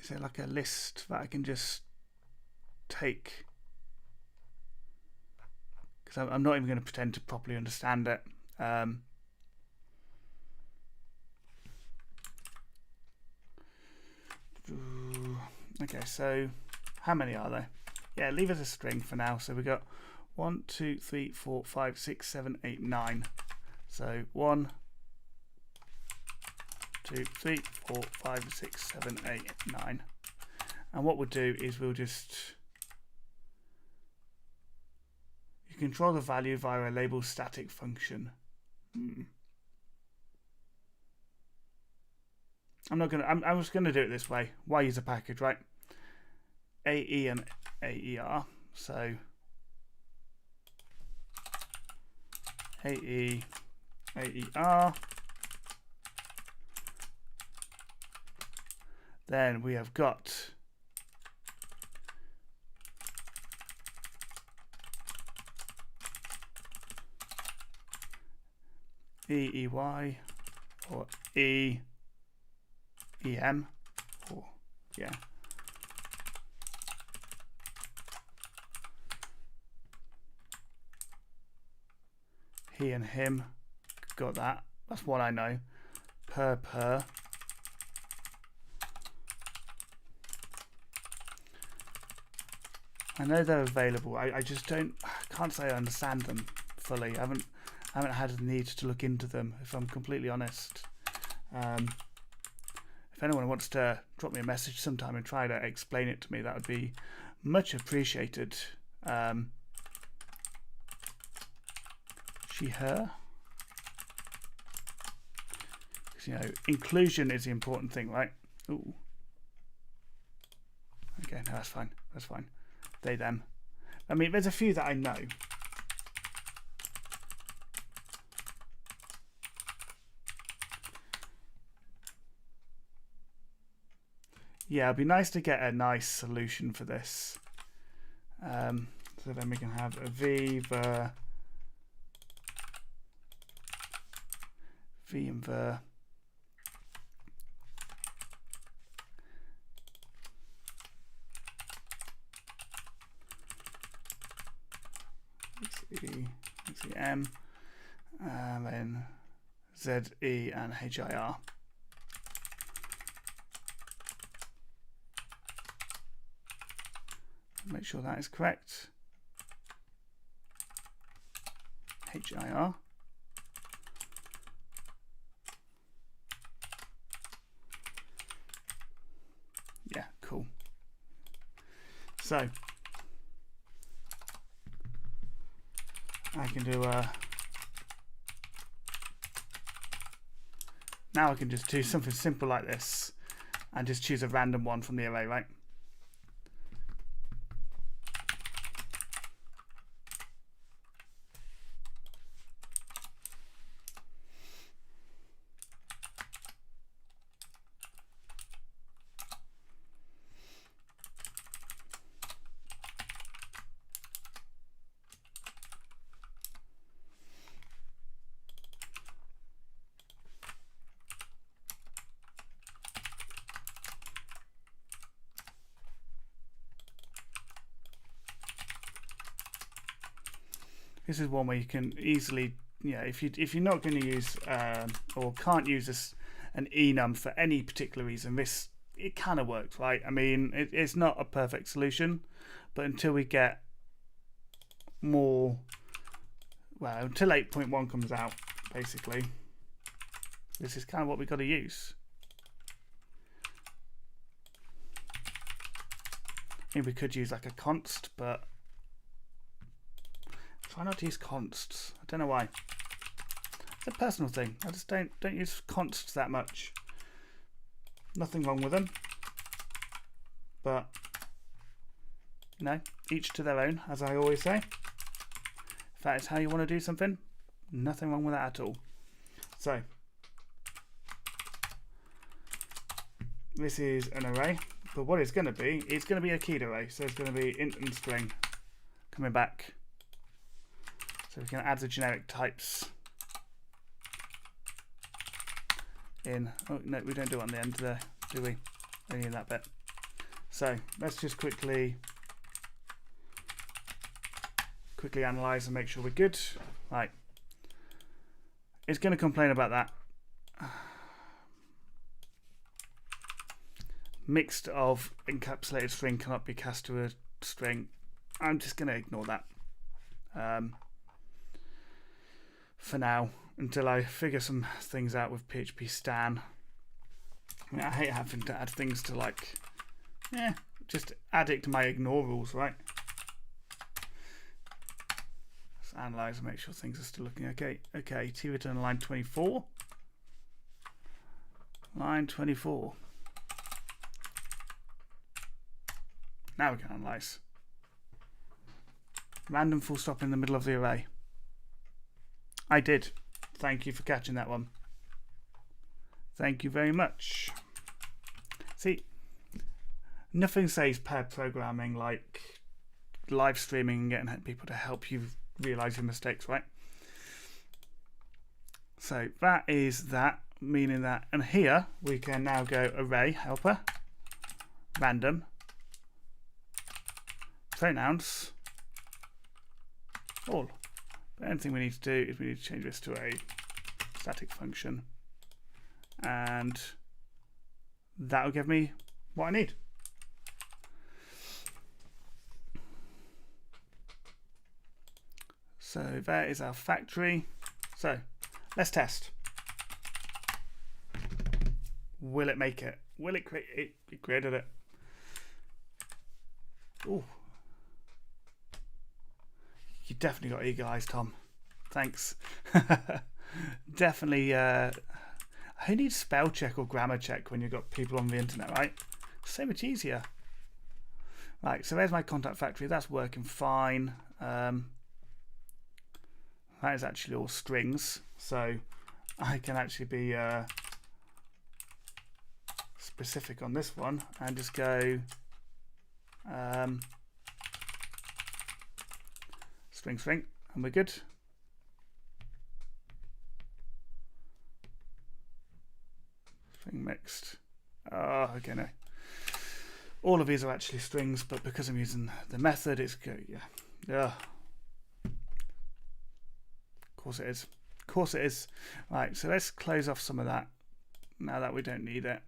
Is there like a list that I can just take, because I'm not even going to pretend to properly understand it. Okay, so how many are there? Yeah, leave it a string for now. So we got 1, 2, 3, 4, 5, 6, 7, 8, 9. So 1, 2, 3, 4, 5, 6, 7, 8, 9. And what we'll do is we'll just control the value via a label static function. I'm just gonna do it this way. Why use a package, right? AE and AER. So AE, AER. Then we have got EEY or EEM or yeah. He and him, got that. That's what I know. Per. I know they're available. I just can't say I understand them fully. I haven't had the need to look into them, if I'm completely honest. If anyone wants to drop me a message sometime and try to explain it to me, that would be much appreciated. She, her. Because, you know, inclusion is the important thing, right? Ooh. Okay, no, that's fine. That's fine. They, them. I mean, there's a few that I know. Yeah, it'd be nice to get a nice solution for this. So then we can have a V and the. XEM, and then ZE and HIR. Make sure that is correct. HIR. Yeah, cool. So I can do now I can just do something simple like this and just choose a random one from the array, right? This is one where you can easily, you know, if you're not going to use or can't use an enum for any particular reason, it kind of works, right? I mean, it's not a perfect solution, but until we get more, well, until 8.1 comes out, basically, this is kind of what we've got to use. I mean, we could use like a const, but try not to use consts. I don't know why. It's a personal thing. I just don't use consts that much. Nothing wrong with them, but you know, each to their own, as I always say. If that is how you want to do something, nothing wrong with that at all. So this is an array, but what it's going to be a keyed array. So it's going to be int and string coming back. So we can add the generic types in. Oh no, we don't do it on the end there, do we? Only in that bit. So let's just quickly quickly analyze and make sure we're good. Right. It's going to complain about that. Mixed of encapsulated string cannot be cast to a string. I'm just going to ignore that for now until I figure some things out with PHP Stan. I mean, I hate having to add things to like, just add it to my ignore rules, right? Let's analyze and make sure things are still looking okay. Okay, T return line 24. Line 24. Now we can analyze. Random full stop in the middle of the array. I did. Thank you for catching that one. Thank you very much. See, nothing says pair programming like live streaming and getting people to help you realize your mistakes, right? So that is that, meaning that, and here we can now go array helper, random, pronouns, all. The only thing we need to do is we need to change this to a static function, and that will give me what I need. So there is our factory. So let's test. Will it make it? Will it create it? It created it. Ooh. You definitely got eagle eyes, Tom. Thanks. Definitely. Who needs spell check or grammar check when you've got people on the internet, right? So much easier. Right, so there's my contact factory. That's working fine. That is actually all strings, so I can actually be specific on this one and just go string, and we're good. String mixed. Oh, okay, no. All of these are actually strings, but because I'm using the method, it's good. Yeah. Of course it is. Of course it is. Right, so let's close off some of that now that we don't need it.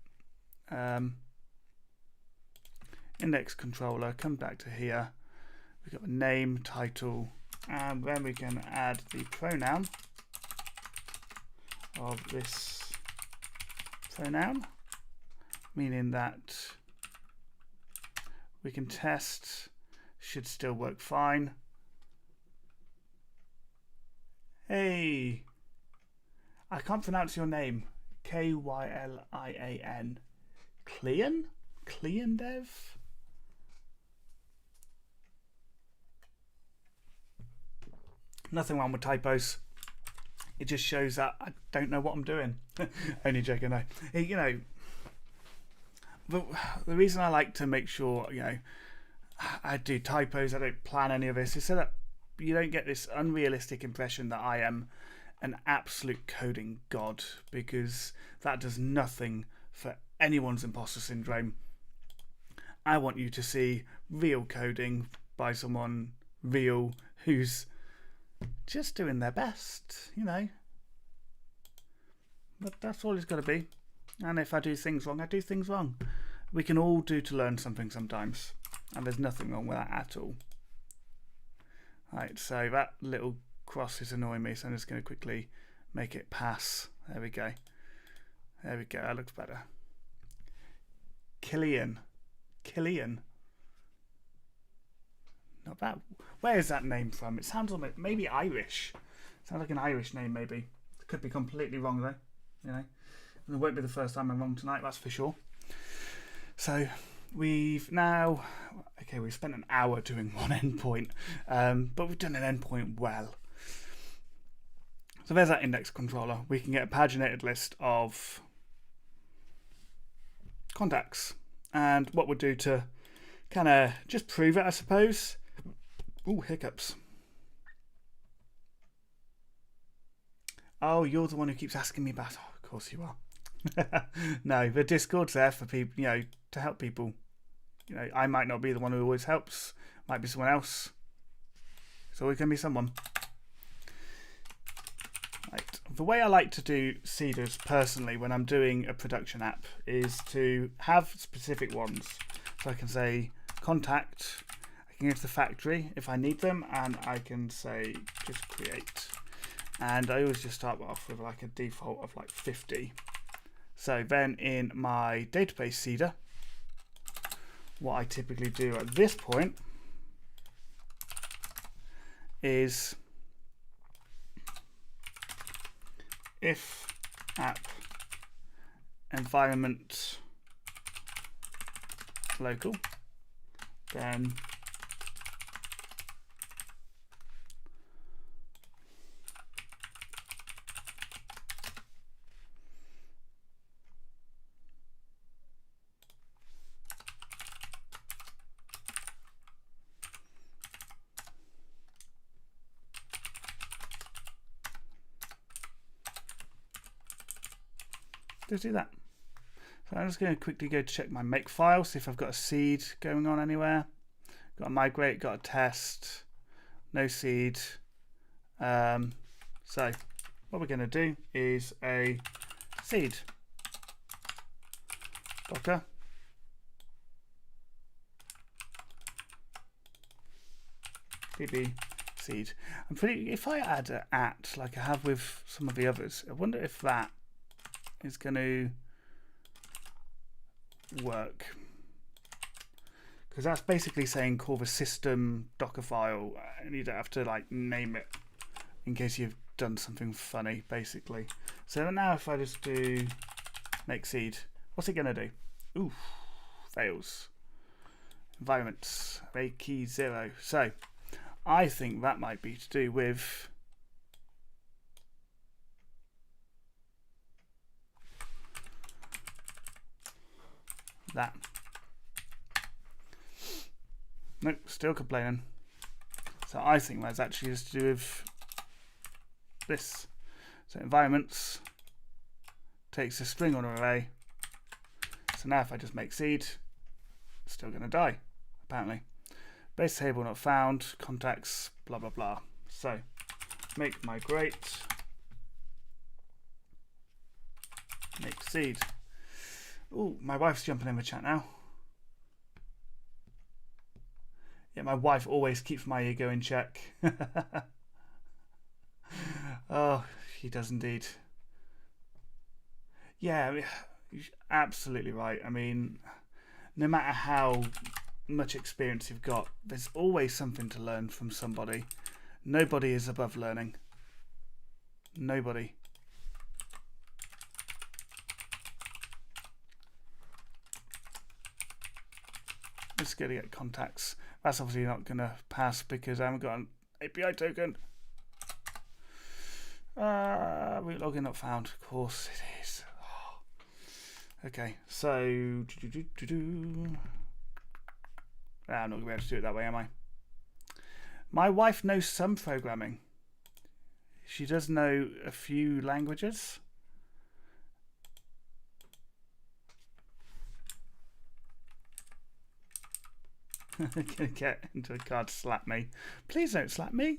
Index controller, come back to here. We've got the name, title, and then we can add the pronoun of this pronoun, meaning that we can test, should still work fine. Hey, I can't pronounce your name. Kylian. Clean? Clean Dev? Nothing wrong with typos. It just shows that I don't know what I'm doing. Only joking, no. You know, the reason I like to make sure, you know, I do typos, I don't plan any of this, is so that you don't get this unrealistic impression that I am an absolute coding god, because that does nothing for anyone's imposter syndrome. I want you to see real coding by someone real who's just doing their best, you know. But that's all it's got to be. And if I do things wrong, I do things wrong. We can all do to learn something sometimes, and there's nothing wrong with that at all. Right, so that little cross is annoying me, so I'm just going to quickly make it pass. There we go. There we go, that looks better. Kylian. Not bad. Where is that name from? It sounds like maybe Irish. Sounds like an Irish name, maybe. It could be completely wrong though. You know, and it won't be the first time I'm wrong tonight. That's for sure. So we've now, okay, we've spent an hour doing one endpoint, but we've done an endpoint well. So there's that index controller. We can get a paginated list of contacts, and what we'll do to kind of just prove it, I suppose. Ooh, hiccups. Oh, you're the one who keeps asking me about. Oh, of course you are. No, the Discord's there for people, you know, to help people. You know, I might not be the one who always helps. Might be someone else. It's always going to be someone. Right. The way I like to do seeders personally when I'm doing a production app is to have specific ones. So I can say contact, I can go to the factory if I need them, and I can say just create. And I always just start off with like a default of like 50. So then in my database seeder, what I typically do at this point is if app environment local, then just do that. So I'm just going to quickly go check my make file, see if I've got a seed going on anywhere. Got a migrate, got a test, no seed. So what we're going to do is a seed docker db seed. I'm pretty, if I add an at like I have with some of the others, I wonder if that is going to work, because that's basically saying call the system docker file and you don't have to like name it in case you've done something funny basically. So now if I just do make seed, what's it going to do? Ooh, fails. Environments, array key 0. So I think that might be to do with that. Nope, still complaining. So I think that's actually just to do with this. So environments takes a string on an array. So now if I just make seed, it's still going to die, apparently. Base table not found, contacts, blah, blah, blah. So make migrate, make seed. Oh, my wife's jumping in the chat now. Yeah, my wife always keeps my ego in check. Oh, she does indeed. Yeah, you're absolutely right. I mean, no matter how much experience you've got, there's always something to learn from somebody. Nobody is above learning. Nobody. Just going to get contacts. That's obviously not going to pass because I haven't got an API token. Root login not found. Of course it is. Oh. Okay, so I'm not going to be able to do it that way, am I? My wife knows some programming. She does know a few languages. Gonna get into a car to slap me. Please don't slap me.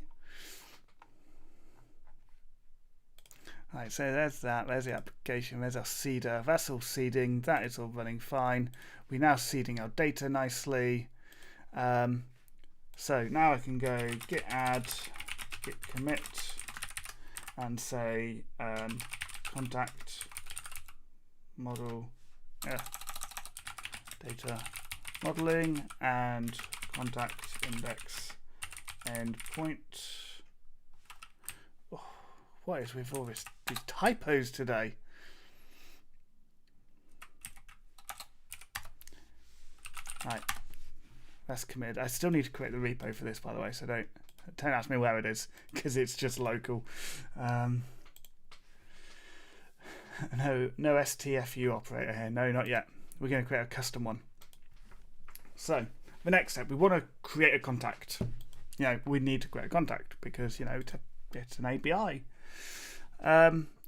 Right, so there's that. There's the application. There's our seeder. That's all seeding. That is all running fine. We're now seeding our data nicely. So now I can go git add, git commit, and say contact model data modeling and contact index endpoint. Oh, what is with all these typos today? Right, that's committed. I still need to create the repo for this, by the way, so don't ask me where it is because it's just local. No STFU operator here. No, not yet. We're going to create a custom one. So the next step, we want to create a contact. You know, we need to create a contact because, you know, it's an API.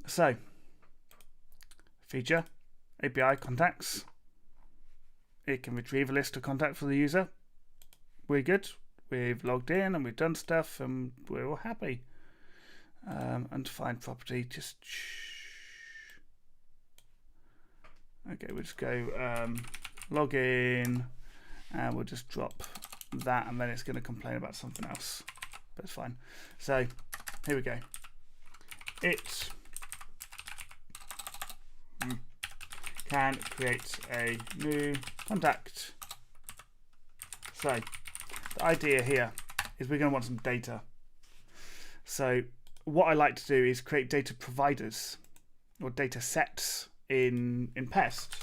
So feature API contacts. It can retrieve a list of contacts for the user. We're good. we've logged in and we've done stuff and we're all happy. Undefined property, just okay, we'll just go log in and we'll just drop that, and then it's going to complain about something else, but it's fine. So here we go. It can create a new contact. So the idea here is we're going to want some data. So what I like to do is create data providers or data sets in Pest.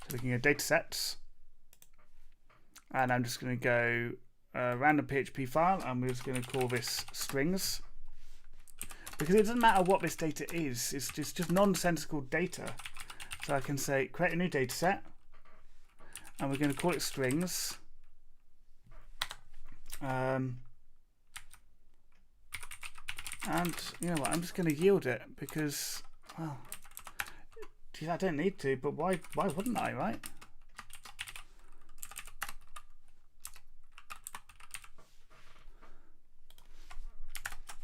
So we can go data sets, and I'm just going to go random PHP file, and we're just going to call this strings, because it doesn't matter what this data is, it's just nonsensical data. So I can say create a new data set, and we're going to call it strings. And you know what, I'm just going to yield it because, well, geez, I don't need to, but why wouldn't I, right?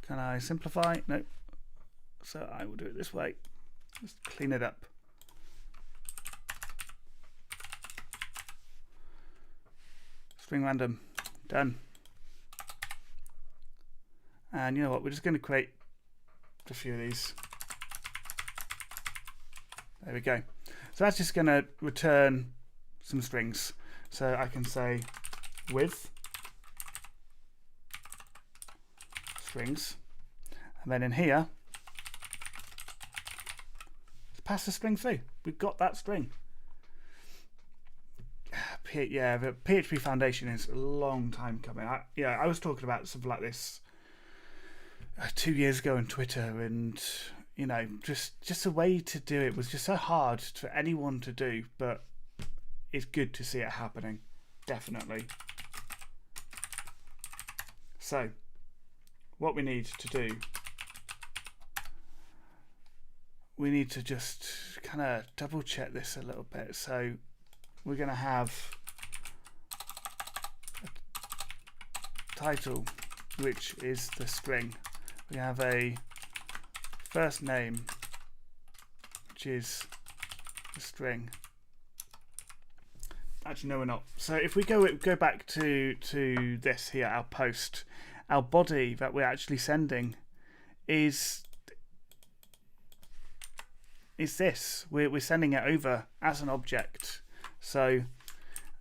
Can I simplify? No. So I will do it this way. Just clean it up. String random. Done. And you know what? We're just going to create a few of these. There we go. So that's just going to return some strings. So I can say with strings, and then in here, let's pass the string through. We've got that string. Yeah, the PHP Foundation is a long time coming. I was talking about something like this 2 years ago on Twitter, and you know, just a way to do it was just so hard for anyone to do, but it's good to see it happening, definitely. So what we need to do, we need to just kind of double check this a little bit. So we're going to have a title, which is the string. We have a first name, which is the string. Actually, no, we're not. So if we go back to this here, our post, our body that we're actually sending is this. We're sending it over as an object. So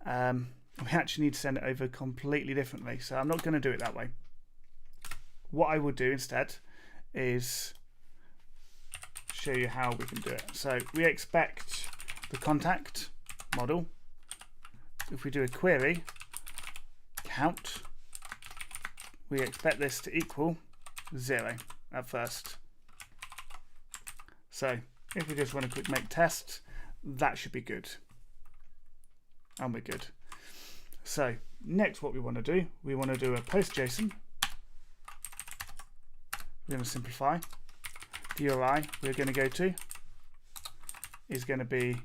we actually need to send it over completely differently. So I'm not going to do it that way. What I will do instead is show you how we can do it. So we expect the contact model. If we do a query count, we expect this to equal 0 at first. So if we just want to quick make test, that should be good. And we're good. So next, what we want to do, we want to do a post JSON. We're going to simplify. The URI we're going to go to is going to be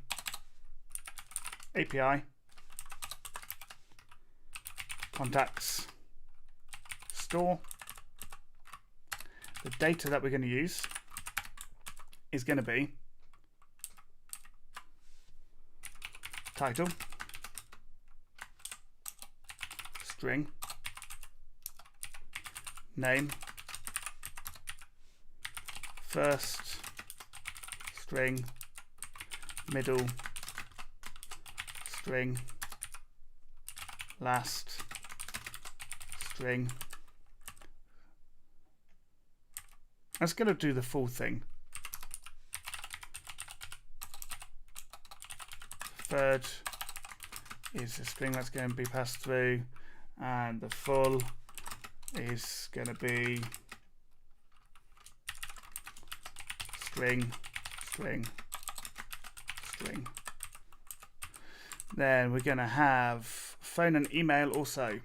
API contacts store. The data that we're going to use is going to be title, string, name, first, string, middle, string, last, string. That's going to do the full thing. Third is a string that's going to be passed through, and the full is going to be string, string, string. Then we're going to have phone and email also.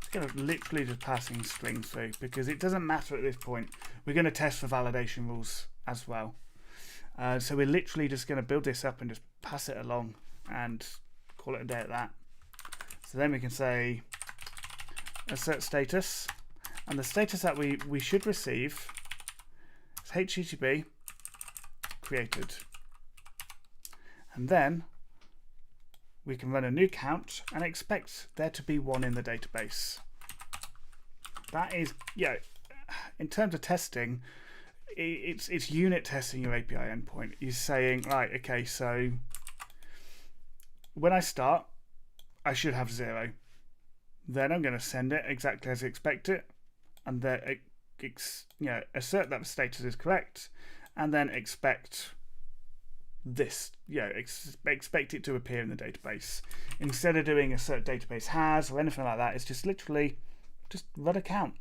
It's going to literally just passing strings through because it doesn't matter at this point. We're going to test for validation rules as well. So we're literally just going to build this up and just pass it along and call it a day at that. So then we can say assert status, and the status that we should receive is HTTP created. And then we can run a new count and expect there to be one in the database. That is, yeah, in terms of testing, it's unit testing your API endpoint. You're saying, right, okay, so when I start, I should have 0. Then I'm going to send it exactly as I expect it, and then assert that the status is correct, and then expect this, expect it to appear in the database. Instead of doing assert database has or anything like that, it's just literally just run a count.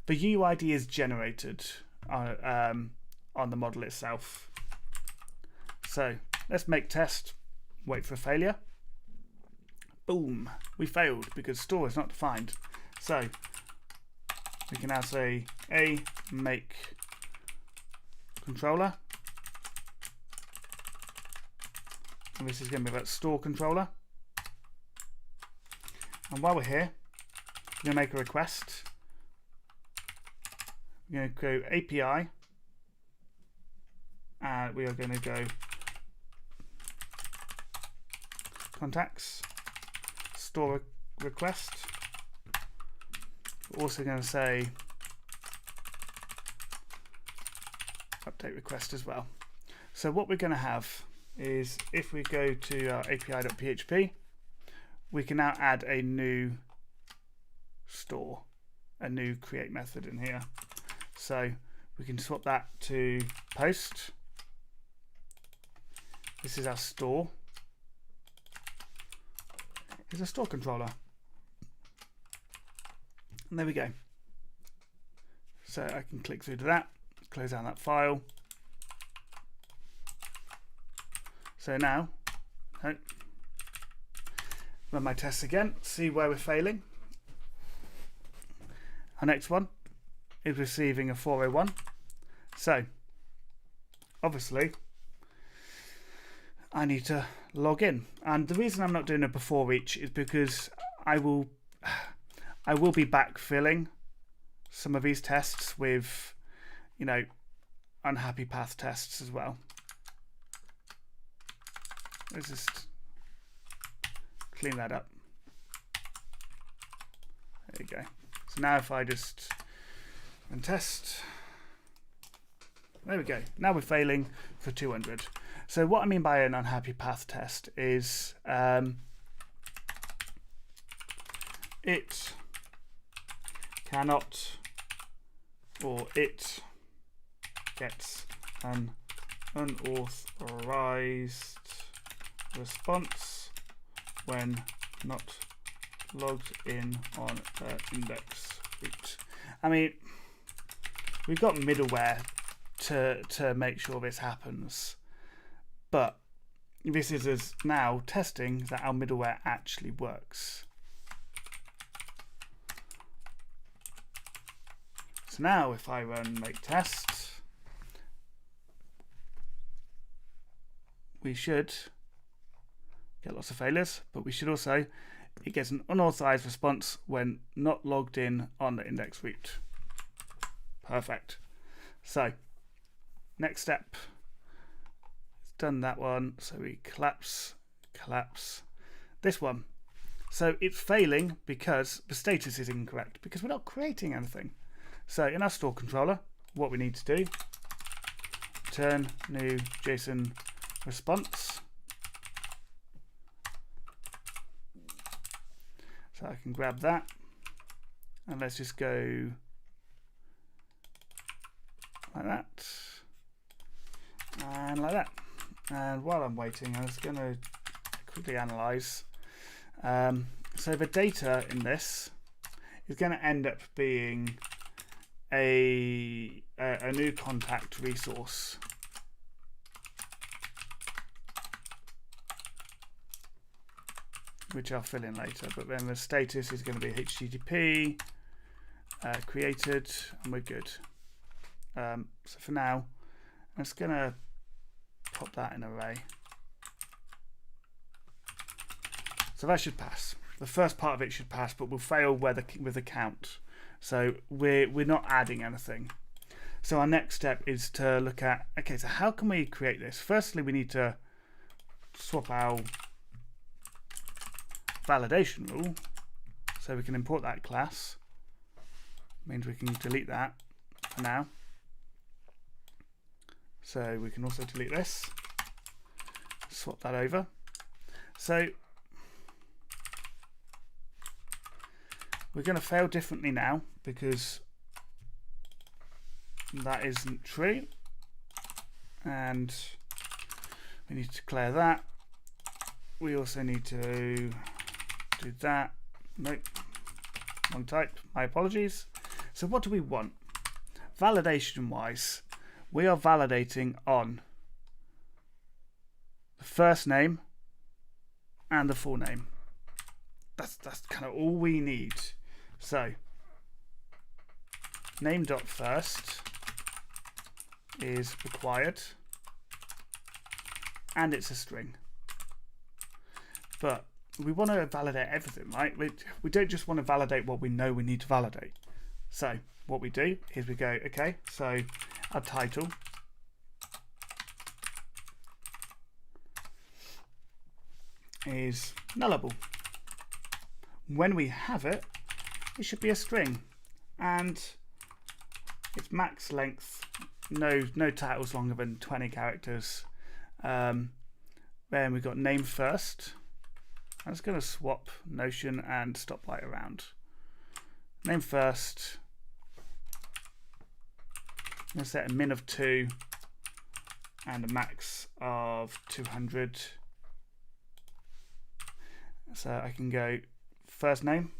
The UUID is generated on the model itself. So let's make test, wait for a failure. Boom, we failed because store is not defined. So we can now say a make controller. And this is going to be about store controller. And while we're here, we're going to make a request. We're going to go API, and we are going to go contacts, store request. We're also going to say update request as well. So what we're going to have is, if we go to our api.php, we can now add a new store, a new create method in here. So we can swap that to post. This is our store. Here's a store controller. And there we go. So I can click through to that, close down that file. So now, run my tests again, see where we're failing. Our next one is receiving a 401. So obviously I need to log in, and the reason I'm not doing a before each is because I will be backfilling some of these tests with, unhappy path tests as well. Let's just clean that up. There you go. So now if I just run test, there we go. Now we're failing for 200. So what I mean by an unhappy path test is it cannot, or it gets an unauthorized response when not logged in on the index root. I mean, we've got middleware to make sure this happens, but this is us now testing that our middleware actually works. So now if I run make test, we should get lots of failures, but we should also, it gets an unauthorized response when not logged in on the index root. Perfect. So next step, it's done that one, so we collapse this one. So it's failing because the status is incorrect, because we're not creating anything. So in our store controller, what we need to do, return new JSON response. So I can grab that, and let's just go like that, and like that. And while I'm waiting, I'm just going to quickly analyze. So the data in this is going to end up being a new contact resource. Which I'll fill in later, but then the status is going to be HTTP created, and we're good. So for now, I'm I'm just going to pop that in array. So that should pass. The first part of it should pass, but we'll fail with the count. So we're not adding anything. So our next step is to look at, okay, so how can we create this? Firstly, we need to swap our validation rule so we can import that class. Means we can delete that for now. So we can also delete this, swap that over. So we're going to fail differently now because that isn't true, and we need to declare that. We also need to do that. Nope, wrong type, my apologies. So what do we want? Validation wise, we are validating on the first name and the full name. That's kind of all we need. So name.first is required, and it's a string. But we want to validate everything, right? We don't just want to validate what we know we need to validate. So what we do is we go, okay, so our title is nullable. When we have it, it should be a string, and its max length, no titles longer than 20 characters. Then we've got name first. I'm just going to swap Notion and stoplight around. Name first. I'm going to set a min of 2 and a max of 200. So I can go first name,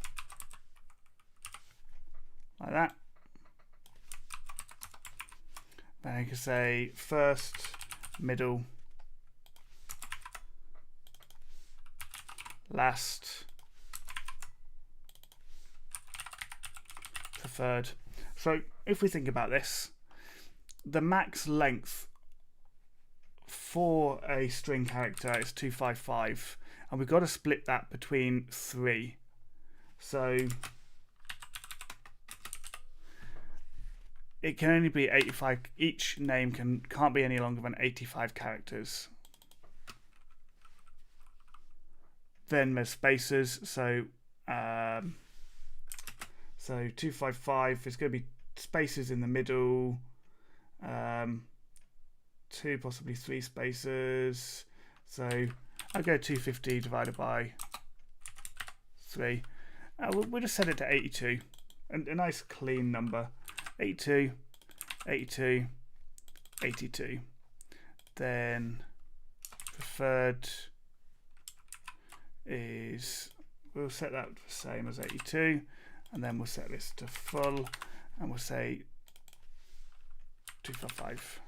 like that. Then I can say first, middle, last, preferred. So if we think about this, the max length for a string character is 255, and we've got to split that between 3. So it can only be 85. Each name can't be any longer than 85 characters. Then there's spaces. So 255 is going to be spaces in the middle. 2, possibly 3 spaces. So I'll go 250 divided by 3. We'll just set it to 82. A nice clean number. 82, 82, 82. Then preferred is, we'll set that the same as 82, and then we'll set this to full, and we'll say 255.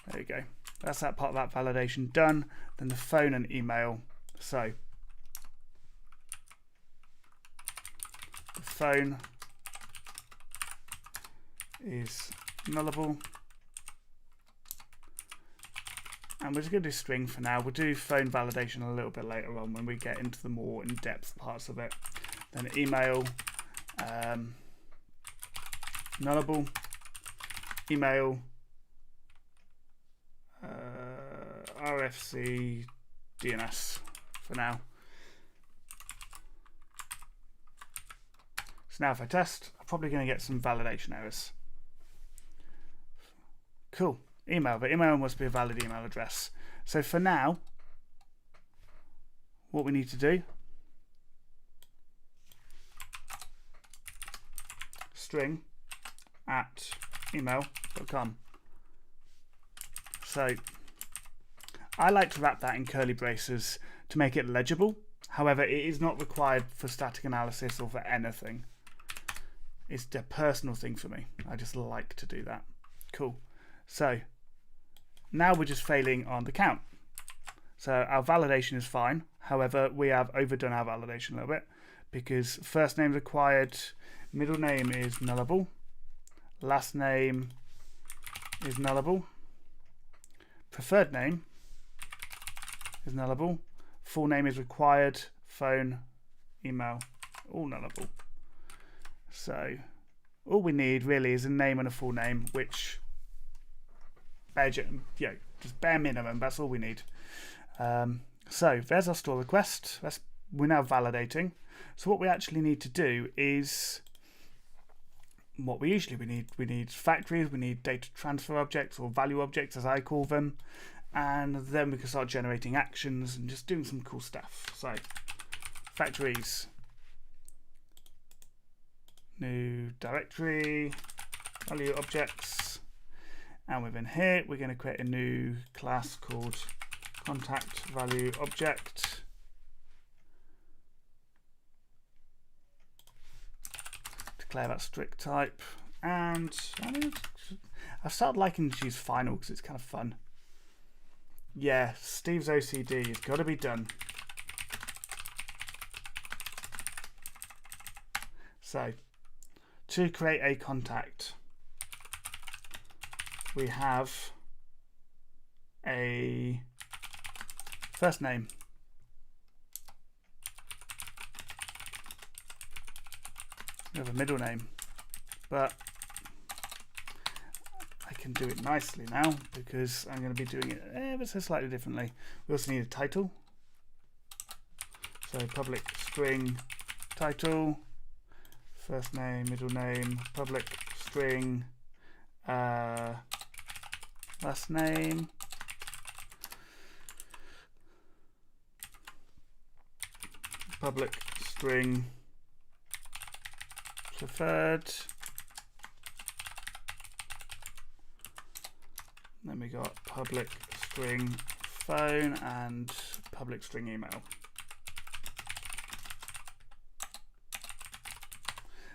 There you go. That's that part of that validation done. Then the phone and email. So the phone is nullable. And we're just going to do string for now. We'll do phone validation a little bit later on when we get into the more in-depth parts of it. Then email, nullable, email, RFC DNS for now. So now if I test, I'm probably going to get some validation errors. Cool. Email, but email must be a valid email address. So for now, what we need to do, string at email.com. So I like to wrap that in curly braces to make it legible. However, it is not required for static analysis or for anything. It's a personal thing for me. I just like to do that. Cool. So now we're just failing on the count. So our validation is fine. However, we have overdone our validation a little bit because first name required, middle name is nullable, last name is nullable. Preferred name is nullable. Full name is required. Phone, email, all nullable. So all we need really is a name and a full name, which just bare minimum. That's all we need. So there's our store request. We're now validating. So what we actually need to do is what we need. We need factories, we need data transfer objects or value objects as I call them, and then we can start generating actions and just doing some cool stuff. So factories, new directory, value objects, and within here we're going to create a new class called contact value object. Declare that strict type, and I've started liking to use final because it's kind of fun. Yeah, Steve's OCD has got to be done. So to create a contact, we have a first name, we have a middle name, but I can do it nicely now because I'm going to be doing it ever so slightly differently. We also need a title, so public string title, first name, middle name, public string last name, public string preferred, then we got public string phone and public string email.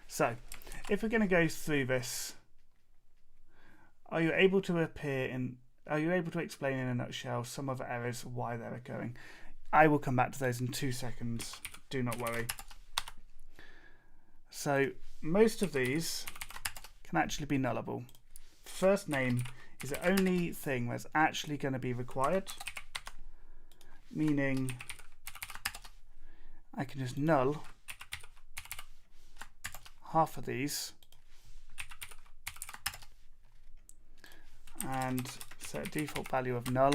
So if we're going to go through this, are you able to explain in a nutshell some of the errors, why they're occurring? I will come back to those in 2 seconds, do not worry. So most of these can actually be nullable. First name is the only thing that's actually going to be required, meaning I can just null half of these and set a default value of null.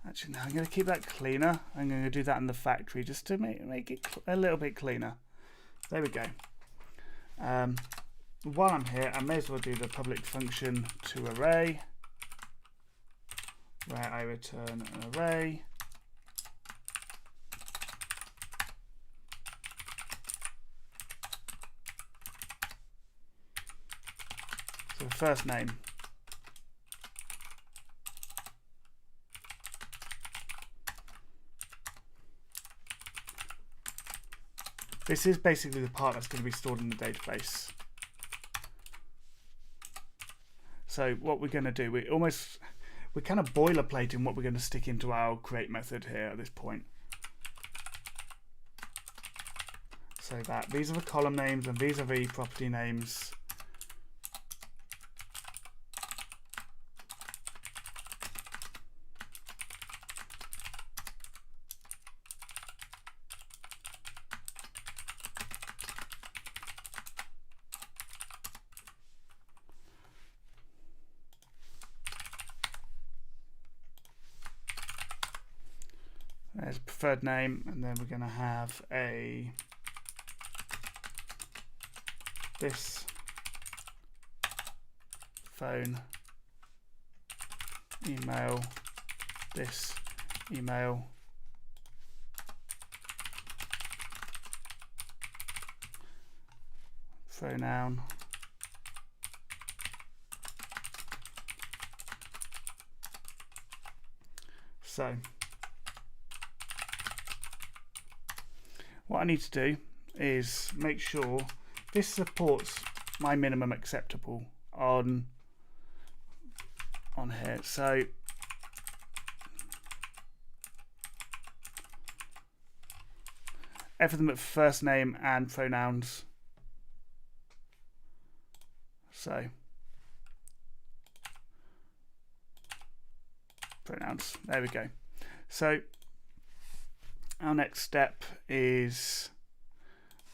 Actually, no, I'm going to keep that cleaner. I'm going to do that in the factory just to make it a little bit cleaner. There we go. While I'm here, I may as well do the public function to array, where I return an array. So first name. This is basically the part that's going to be stored in the database. So what we're going to do, we're kind of boilerplating what we're going to stick into our create method here at this point. So that these are the column names and these are the property names. There's a preferred name, and then we're going to have this phone, email, this email, pronoun, so what I need to do is make sure this supports my minimum acceptable on here. So everything but first name and pronouns So pronouns, there we go. So our next step is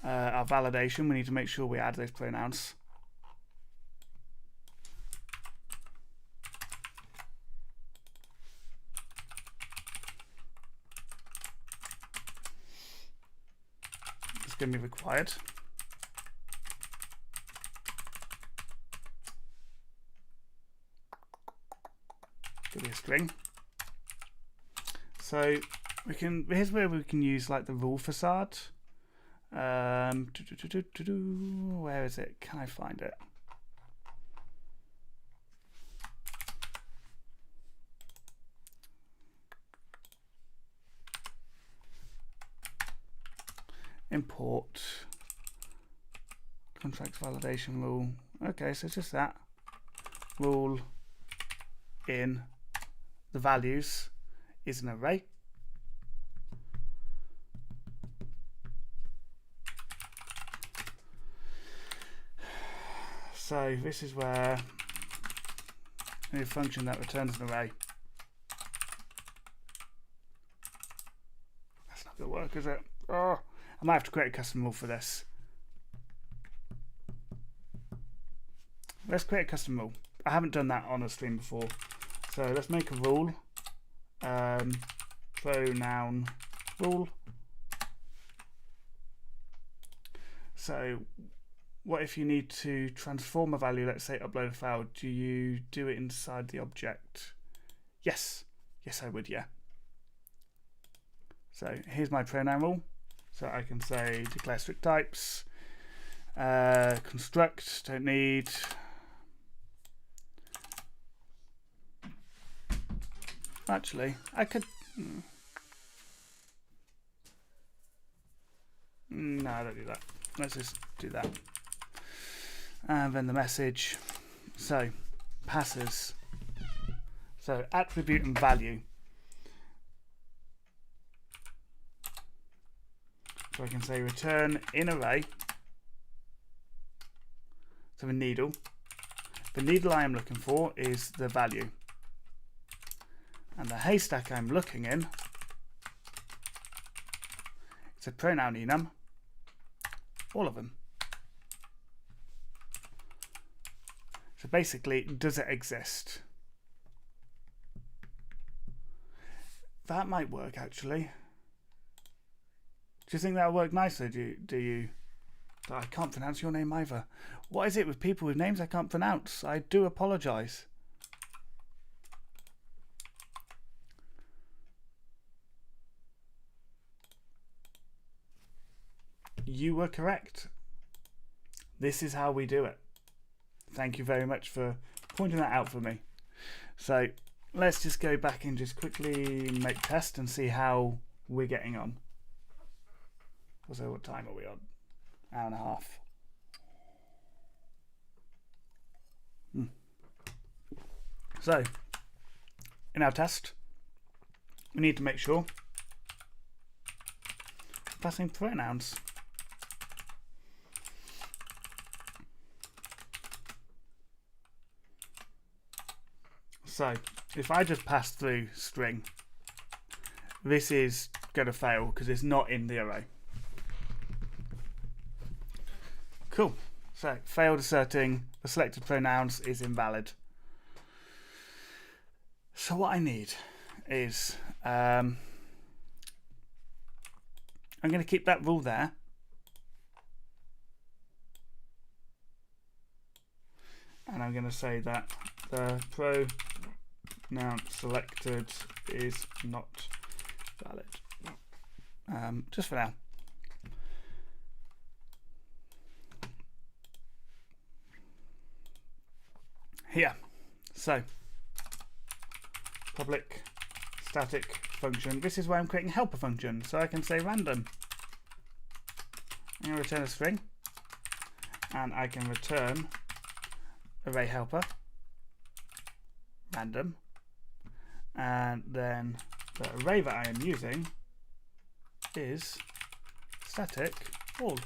our validation. We need to make sure we add those pronouns. It's going to be required. Give me a string. So we can. Here's where we can use like the rule facade. Where is it? Can I find it? Import contracts validation rule. Okay, so it's just that rule in the values is an array. So this is where a function that returns an array. That's not going to work, is it? Oh, I might have to create a custom rule for this. Let's create a custom rule. I haven't done that on a stream before. So let's make a rule. Pronoun rule. So what if you need to transform a value, let's say upload a file, do you do it inside the object? Yes. Yes, I would, yeah. So here's my pronoun rule. So I can say declare strict types, construct, don't need. Actually, I could. No, I don't do that. Let's just do that. And then the message. So, passes. So, attribute and value. So I can say return in array. So the needle. The needle I am looking for is the value. And the haystack I'm looking in, it's a pronoun enum, all of them. So basically, does it exist? That might work actually. Do you think that'll work nicely? Do you? I can't pronounce your name either. What is it with people with names I can't pronounce? I do apologise. You were correct. This is how we do it. Thank you very much for pointing that out for me. So let's just go back and just quickly make test and see how we're getting on. So what time are we on? Hour and a half. So in our test, we need to make sure passing pronouns. So if I just pass through string, this is going to fail because it's not in the array. Cool. So failed asserting the selected pronouns is invalid. So what I need is I'm going to keep that rule there. And I'm going to say that the pronoun selected is not valid. Just for now. Here. So public static function. This is where I'm creating a helper function. So I can say random. I'm going to return a string. And I can return array helper random, and then the array that I am using is static all.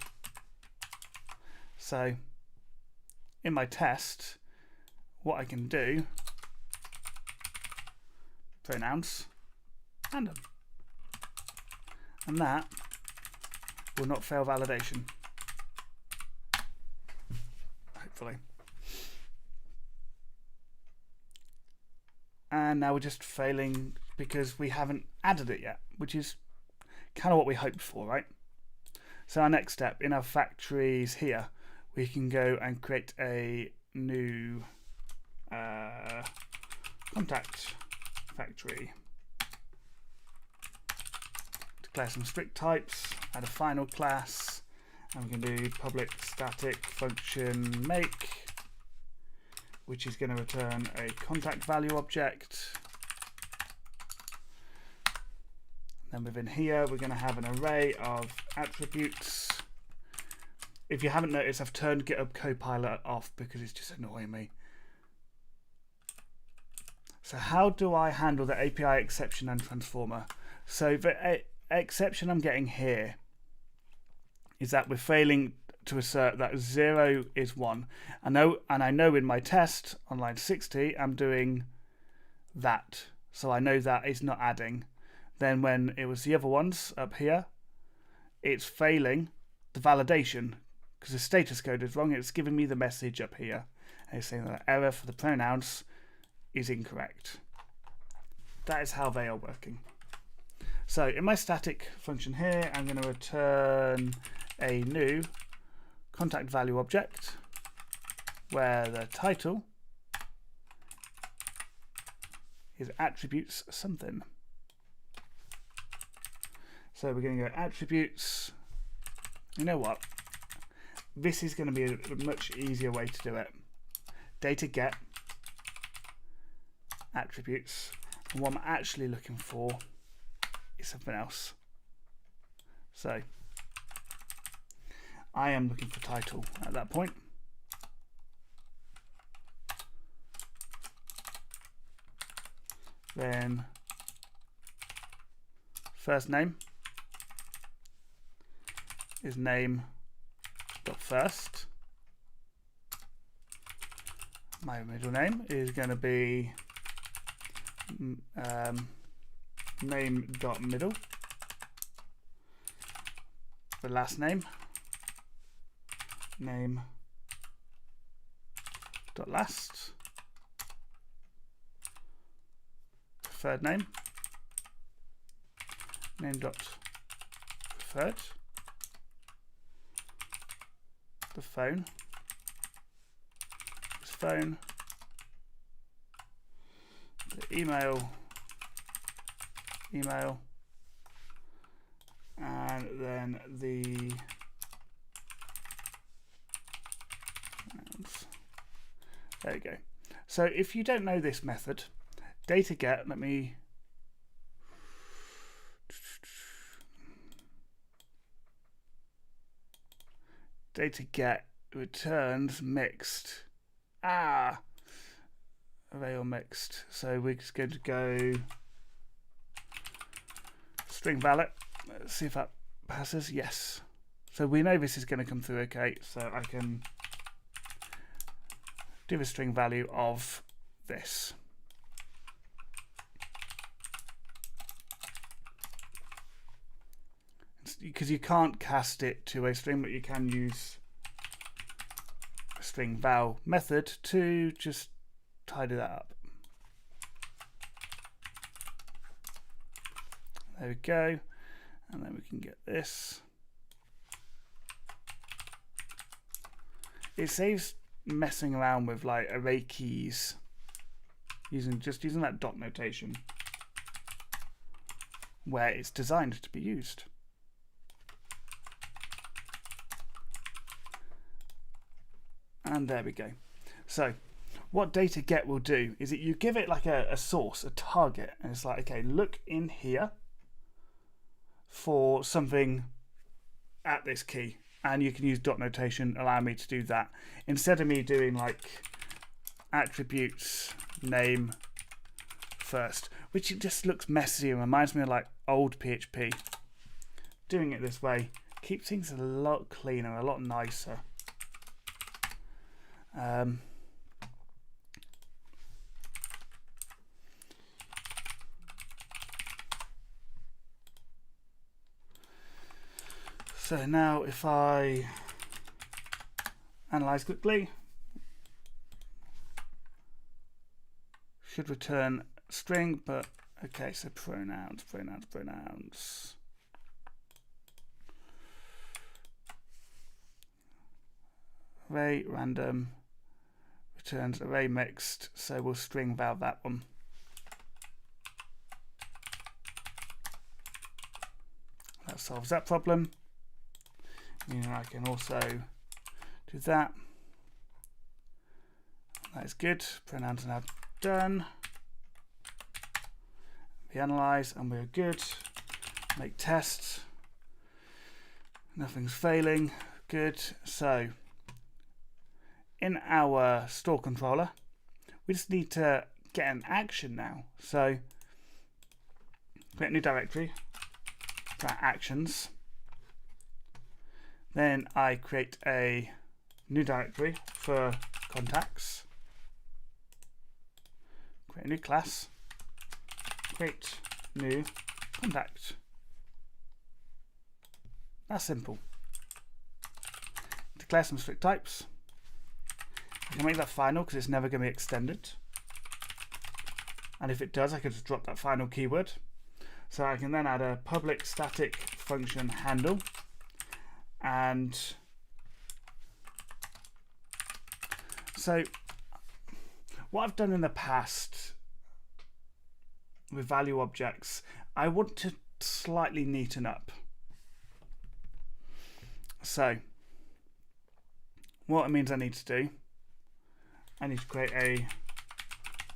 So in my test, what I can do, pronouns, random. And that will not fail validation. Hopefully. And now we're just failing because we haven't added it yet, which is kind of what we hoped for, right? So our next step in our factories here, we can go and create a new contact factory. Declare some strict types, add a final class, and we can do public static function make, which is going to return a contact value object. Then within here, we're going to have an array of attributes. If you haven't noticed, I've turned GitHub Copilot off because it's just annoying me. So how do I handle the API exception and transformer? So the exception I'm getting here is that we're failing to assert that 0 is 1. I know in my test on line 60, I'm doing that. So I know that is not adding. Then when it was the other ones up here, it's failing the validation because the status code is wrong. It's giving me the message up here. And it's saying that error for the pronouns is incorrect. That is how they are working. So in my static function here, I'm going to return a new contact value object where the title is attributes something. So we're going to go attributes. You know what? This is going to be a much easier way to do it. Data get attributes. And what I'm actually looking for is something else. So I am looking for title at that point. Then first name is name.first. My middle name is going to be name.middle. The last name, name.last. Preferred name, name.preferred. The phone is phone. The email, and then the there you go. So if you don't know this method, data get, let me data get returns mixed. Array or mixed. So we're just going to go string valid. Let's see if that passes. Yes. So we know this is going to come through okay. So I can do a string value of this. Because you can't cast it to a string, but you can use a string val method to just tidy that up. There we go. And then we can get this. It saves messing around with like array keys using that dot notation where it's designed to be used. And there we go. So what data get will do is that you give it like a source, a target, and it's like, okay, look in here for something at this key, and you can use dot notation, allow me to do that instead of me doing like attributes name first, which it just looks messy and reminds me of like old PHP. Doing it this way keeps things a lot cleaner, a lot nicer. So now if I analyze quickly, should return string, but okay, so pronouns. Array random returns array mixed, so we'll string val that one. That solves that problem. Meaning I can also do that. That is good. Pronouns are now done. We analyze and we're good. Make tests. Nothing's failing. Good. So in our store controller, we just need to get an action now. So create a new directory for our actions. Then I create a new directory for contacts. Create a new class. Create new contact. That's simple. Declare some strict types. I can make that final because it's never going to be extended. And if it does, I can just drop that final keyword. So I can then add a public static function handle. And so what I've done in the past with value objects, I want to slightly neaten up. So what it means I need to do, I need to create a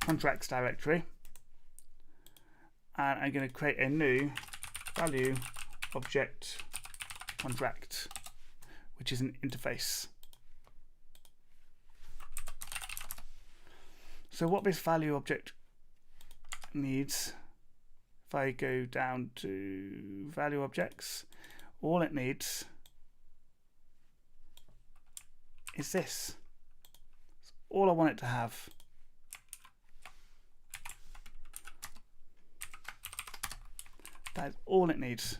contracts directory, and I'm going to create a new value object contract, which is an interface. So what this value object needs, if I go down to value objects, all it needs is this. That's all I want it to have. That is all it needs.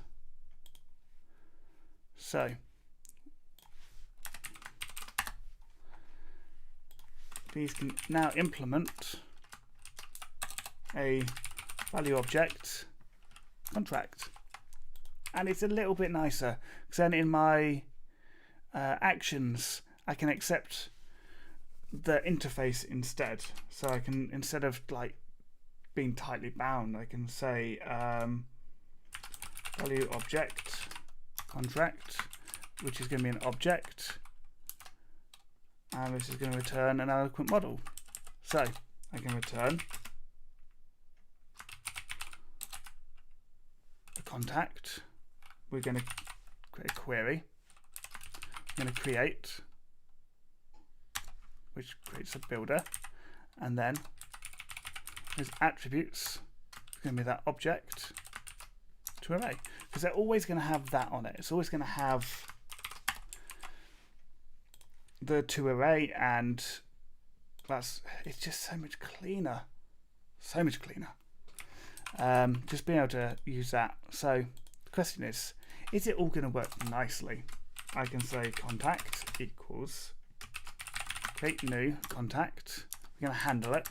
So these can now implement a value object contract, and it's a little bit nicer because then in my actions I can accept the interface instead. So I can, instead of like being tightly bound, I can say value object contract, which is going to be an object, and this is going to return an eloquent model. So I can return the contact. We're going to create a query. I'm going to create, which creates a builder, and then there's attributes. It's going to be that object to array, because they're always going to have that on it. It's always going to have the to array, and it's just so much cleaner, just being able to use that. So the question is it all going to work nicely? I can say contact equals create new contact. We're going to handle it,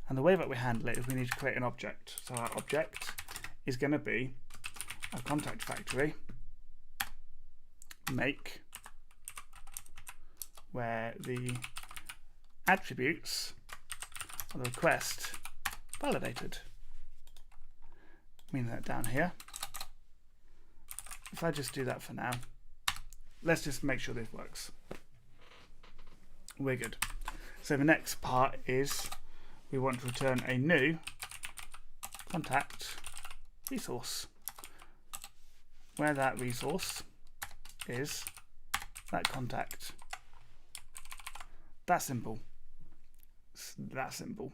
and the way that we handle it is we need to create an object. So our object is going to be a contact factory make, where the attributes of the request validated. Meaning that down here, if I just do that for now, let's just make sure this works. We're good. So the next part is we want to return a new contact resource, where that resource is that contact. That simple. It's that simple.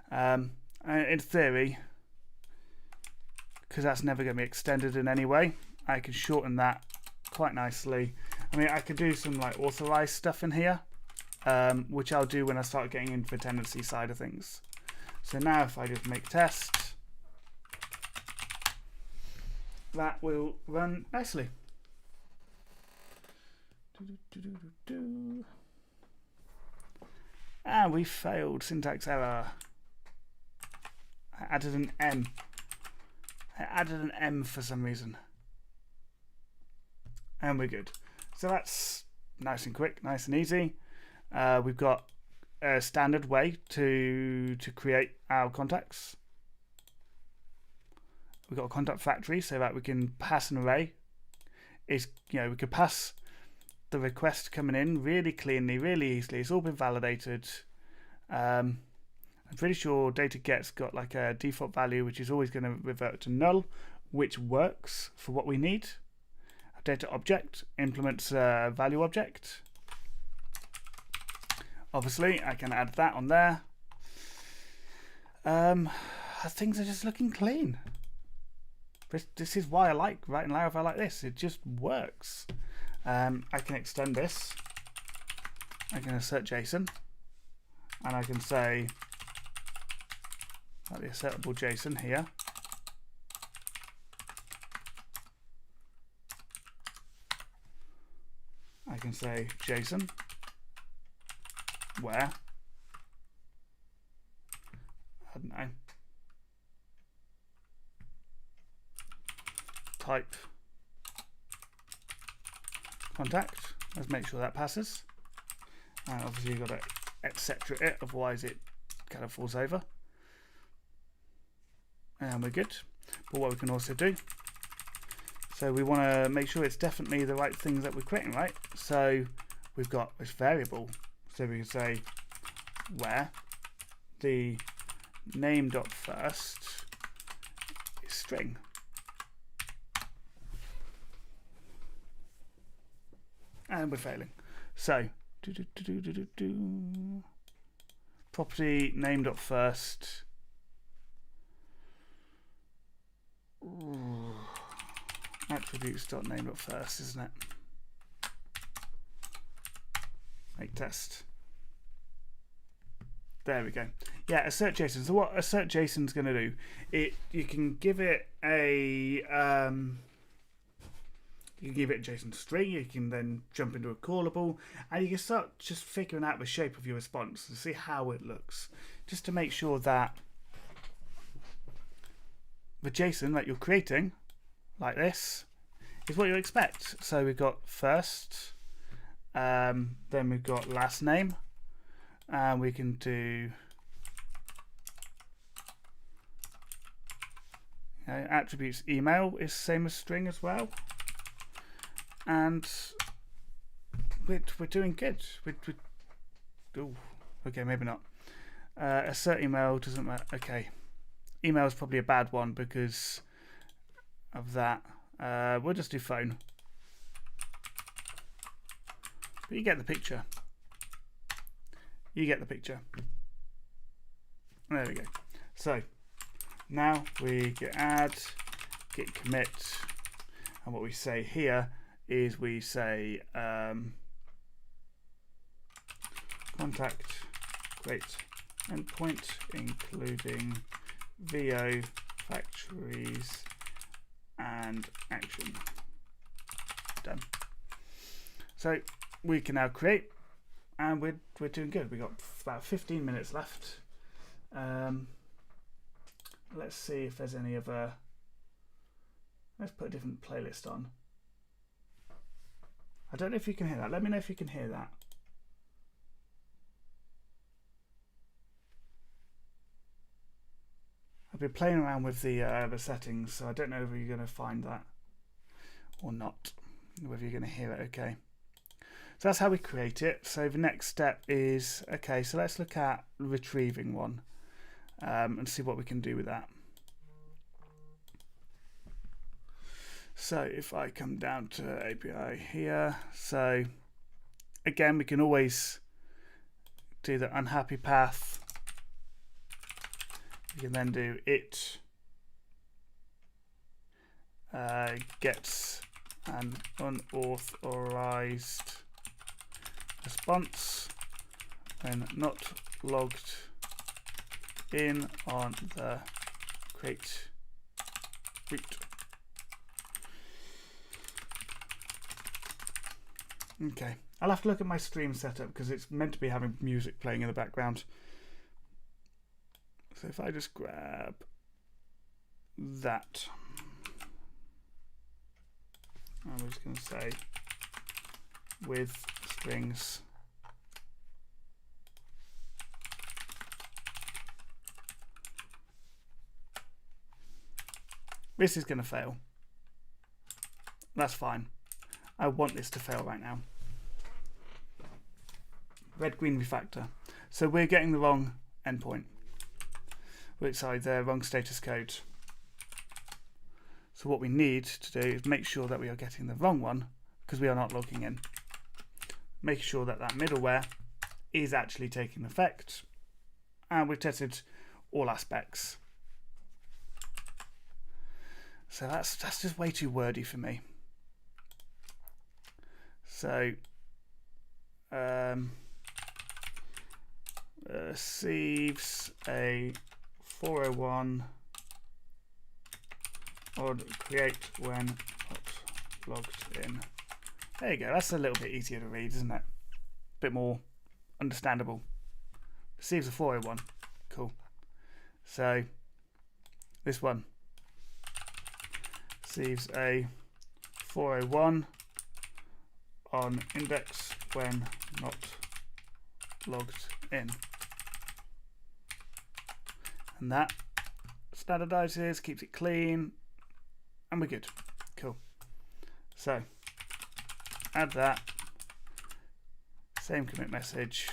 And in theory, because that's never going to be extended in any way, I can shorten that quite nicely. I mean, I could do some like authorized stuff in here, which I'll do when I start getting into the tenancy side of things. So now if I just make test, that will run nicely. And we failed. Syntax error. I added an M. I added an M for some reason. And we're good. So that's nice and quick, nice and easy. We've got a standard way to create our contacts. We've got a contact factory so that we can pass an array. We could pass the request coming in really cleanly, really easily. It's all been validated. I'm pretty sure data get's got like a default value which is always going to revert to null, which works for what we need. A data object implements a value object. Obviously, I can add that on there. Things are just looking clean. This is why I like writing Laravel like this. It just works. I can extend this. I can assert JSON, and I can say like the assertable JSON here. I can say JSON where, I don't know, type contact. Let's make sure that passes. And obviously you've got to etc it, otherwise it kind of falls over. And we're good. But what we can also do, so we want to make sure it's definitely the right things that we're creating, right? So we've got this variable. So we can say where the name.first is string. And we're failing. So property name.first. Attributes.name.first, isn't it? Make test. There we go. Yeah, assert JSON. So what assert JSON is going to do? You can give it a JSON string. You can then jump into a callable, and you can start just figuring out the shape of your response and see how it looks, just to make sure that the JSON that you're creating, like this, is what you expect. So we've got first, then we've got last name, and we can do attributes email is same as string as well, and we're doing good. Ooh, okay, maybe not. Assert email doesn't matter. Okay, email is probably a bad one because of that. We'll just do phone. But you get the picture. You get the picture. There we go. So now we git add, git commit, and what we say here is we say contact create endpoint including VO factories and action. Done. So we can now create, and we're doing good. We got about 15 minutes left. Let's see if there's any other. Let's put a different playlist on. I don't know if you can hear that. Let me know if you can hear that. I've been playing around with the settings, so I don't know if you're going to find that or not, whether you're going to hear it okay. So that's how we create it. So the next step is, okay, so let's look at retrieving one and see what we can do with that. So if I come down to API here, so again, we can always do the unhappy path. We can then do it gets an unauthorized response when not logged in on the create route. Okay, I'll have to look at my stream setup because it's meant to be having music playing in the background. So if I just grab that, I'm just going to say with strings this is going to fail. That's fine. I want this to fail right now. Red green refactor. So we're getting the wrong endpoint. Sorry, the wrong status code. So what we need to do is make sure that we are getting the wrong one because we are not logging in. Make sure that that middleware is actually taking effect, and we've tested all aspects. So that's just way too wordy for me. So receives a 401 or create when not logged in. There you go. That's a little bit easier to read, isn't it? A bit more understandable. Receives a 401. Cool. So this one receives a 401 on index when not logged in. And that standardizes, keeps it clean, and we're good. Cool. So add that, same commit message,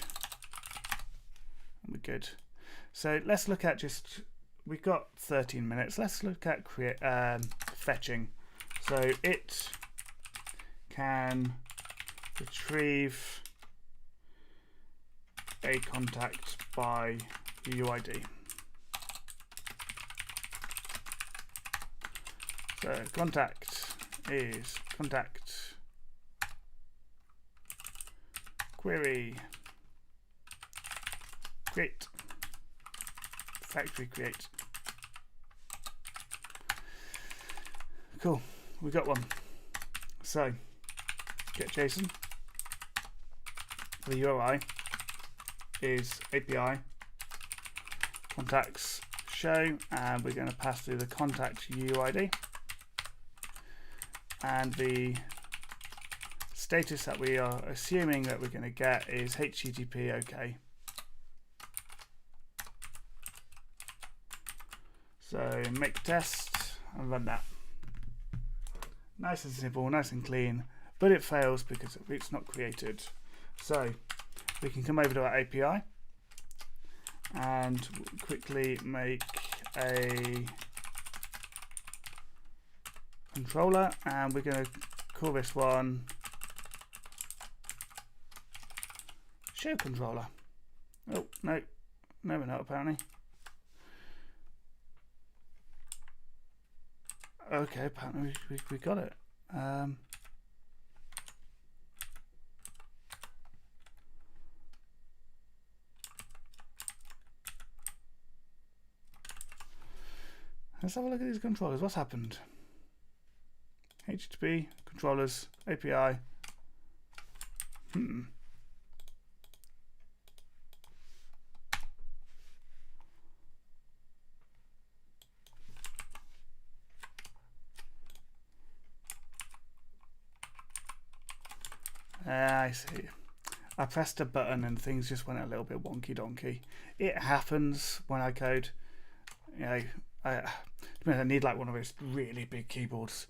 and we're good. So let's look at we've got 13 minutes. Let's look at fetching. So it can retrieve a contact by UUID. So contact is contact query create factory create. Cool, we got one. So get JSON. The URI is API contacts show, and we're going to pass through the contact UUID. And the status that we are assuming that we're going to get is HTTP OK. So make test and run that. Nice and simple, nice and clean, but it fails because it's not created. So we can come over to our API and quickly make a controller, and we're going to call this one show controller. Oh no, we're not apparently. Okay, apparently we got it. Let's have a look at these controllers. What's happened? HTTP, controllers, API. I see. I pressed a button and things just went a little bit wonky donkey. It happens when I code. You know, I need like one of those really big keyboards.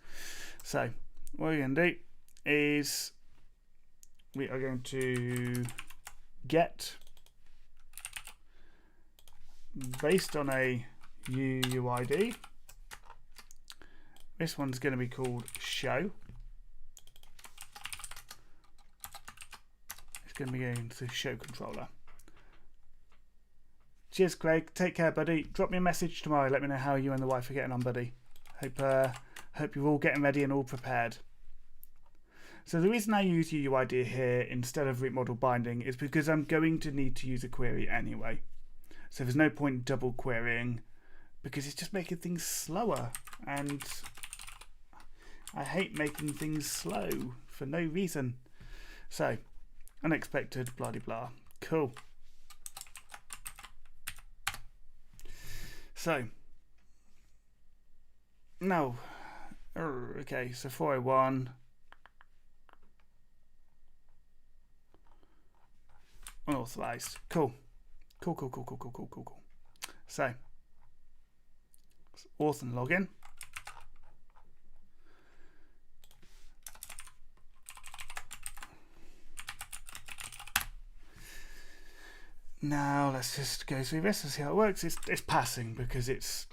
So what we're going to do is we are going to get, based on a UUID, this one's going to be called show. It's going to be going to show controller. Cheers, Craig. Take care, buddy. Drop me a message tomorrow. Let me know how you and the wife are getting on, buddy. Hope you're all getting ready and all prepared. So the reason I use UUID here instead of root model binding is because I'm going to need to use a query anyway. So there's no point double querying because it's just making things slower, and I hate making things slow for no reason. So unexpected blah de blah. Cool. So no. Okay, so 401 unauthorized. Cool. Cool. So auth and login. Now let's just go through this and see how it works. It's passing because it's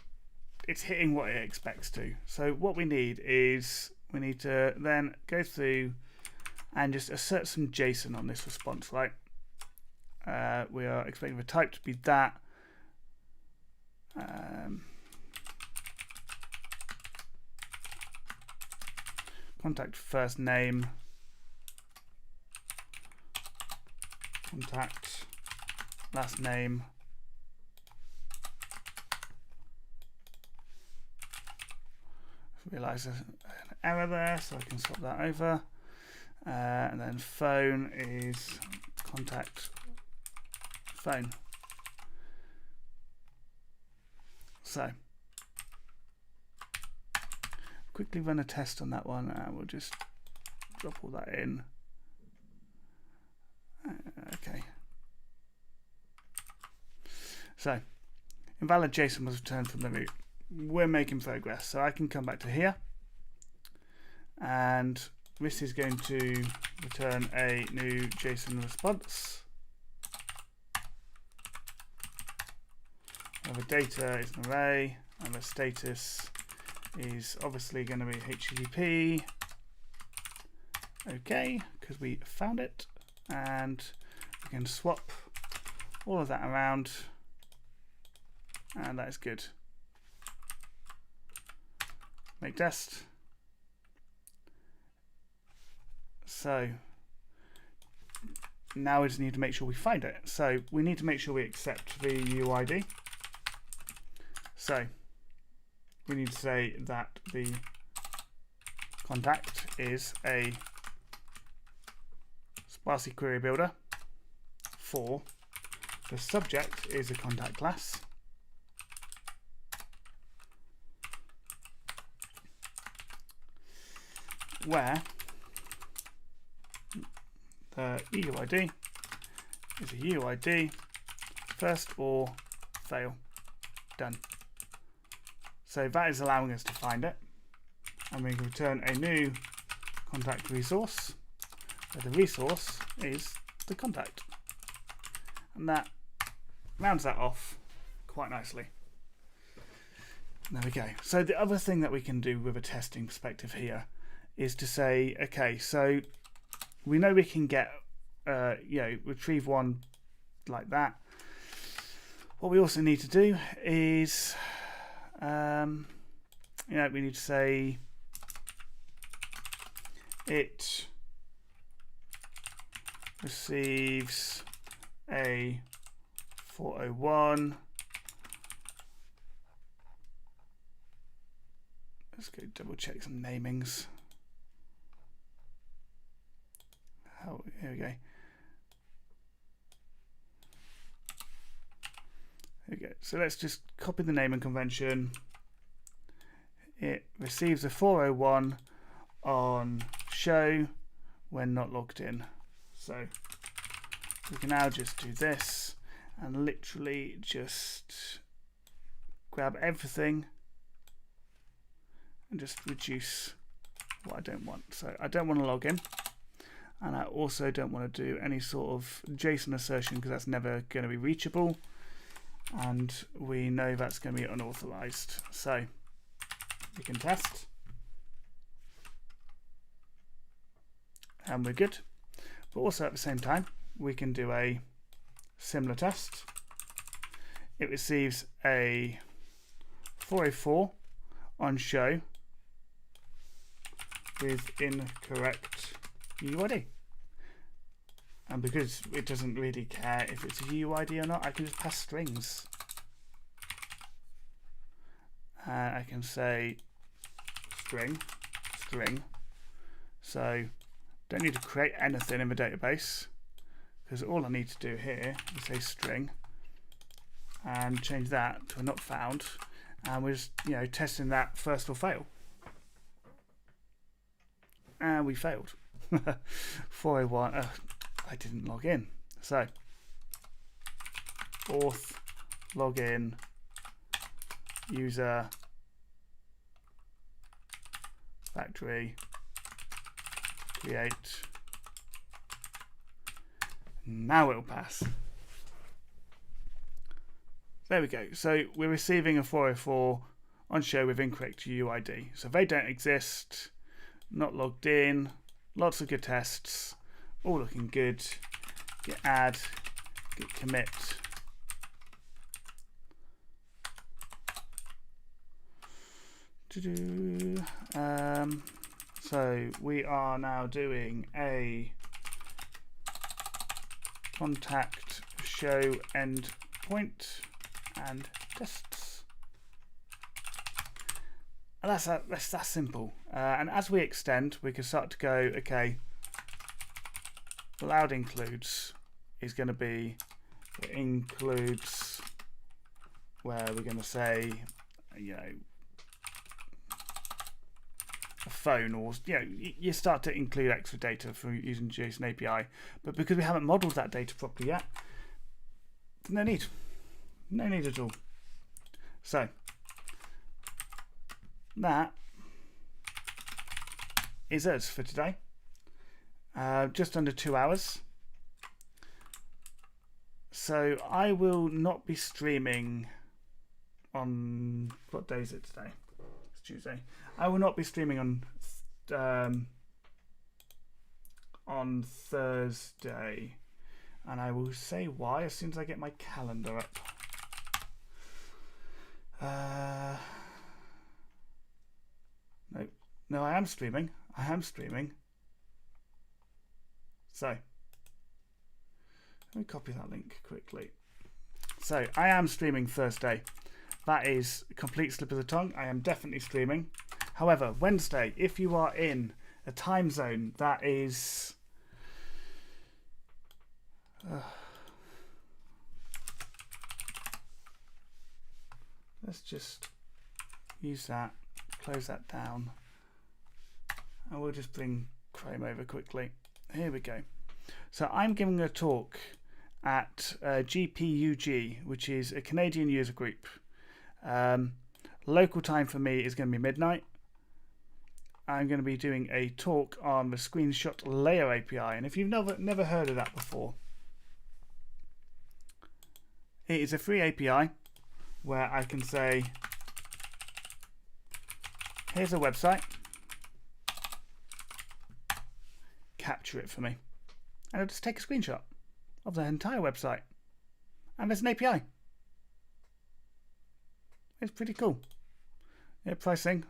hitting what it expects to. So what we need is we need to then go through and just assert some JSON on this response, right? We are expecting the type to be that. Contact first name. Contact last name. Realise there's an error there, so I can swap that over. And then phone is contact phone. So quickly run a test on that one, and we'll just drop all that in. Okay. So invalid JSON was returned from the root. We're making progress, so I can come back to here, and this is going to return a new JSON response. The data is an array, and the status is obviously going to be HTTP. Okay, because we found it, and we can swap all of that around, and that is good. Make test. So now we just need to make sure we find it. So we need to make sure we accept the UUID. So we need to say that the contact is a sparsely query builder. For the subject is a contact class. Where the UUID is a UUID first or fail. Done. So that is allowing us to find it, and we can return a new contact resource where the resource is the contact, and that rounds that off quite nicely. There we go. So the other thing that we can do with a testing perspective here is to say, okay, so we know we can get, retrieve one like that. What we also need to do is, we need to say it receives a 401. Let's go double check some namings. Here we go. There we go. So let's just copy the naming convention. It receives a 401 on show when not logged in. So we can now just do this and literally just grab everything and just reduce what I don't want. So I don't want to log in. And I also don't want to do any sort of JSON assertion because that's never going to be reachable. And we know that's going to be unauthorized. So we can test. And we're good. But also at the same time, we can do a similar test. It receives a 404 on show with incorrect UUID. And because it doesn't really care if it's a UUID or not, I can just pass strings. And I can say string. So don't need to create anything in the database, because all I need to do here is say string and change that to a not found, and we're just testing that first will fail. And we failed. 401. I didn't log in. So auth login user factory create. Now it'll pass. There we go. So we're receiving a 404 on show with incorrect UUID. So they don't exist. Not logged in. Lots of good tests. All looking good. Git add. Git commit. So we are now doing a contact show endpoint and tests. And that's simple. And as we extend, we can start to go, okay, allowed includes is going to be includes where we're going to say, a phone, or you start to include extra data from using JSON API. But because we haven't modeled that data properly yet, no need at all. So that is us for today. Just under 2 hours. So I will not be streaming on, what day is it today? It's Tuesday. I will not be streaming on Thursday, and I will say why as soon as I get my calendar up. No, I am streaming. So let me copy that link quickly. So I am streaming Thursday. That is a complete slip of the tongue. I am definitely streaming. However, Wednesday, if you are in a time zone that is let's just use that, close that down, and we'll just bring Chrome over quickly. Here we go. So I'm giving a talk at GPUG, which is a Canadian user group. Local time for me is going to be midnight. I'm going to be doing a talk on the screenshot layer API, and if you've never heard of that before, it is a free API where I can say, here's a website, capture it for me, and it'll just take a screenshot of the entire website, and there's an API. It's pretty cool. Yeah, pricing.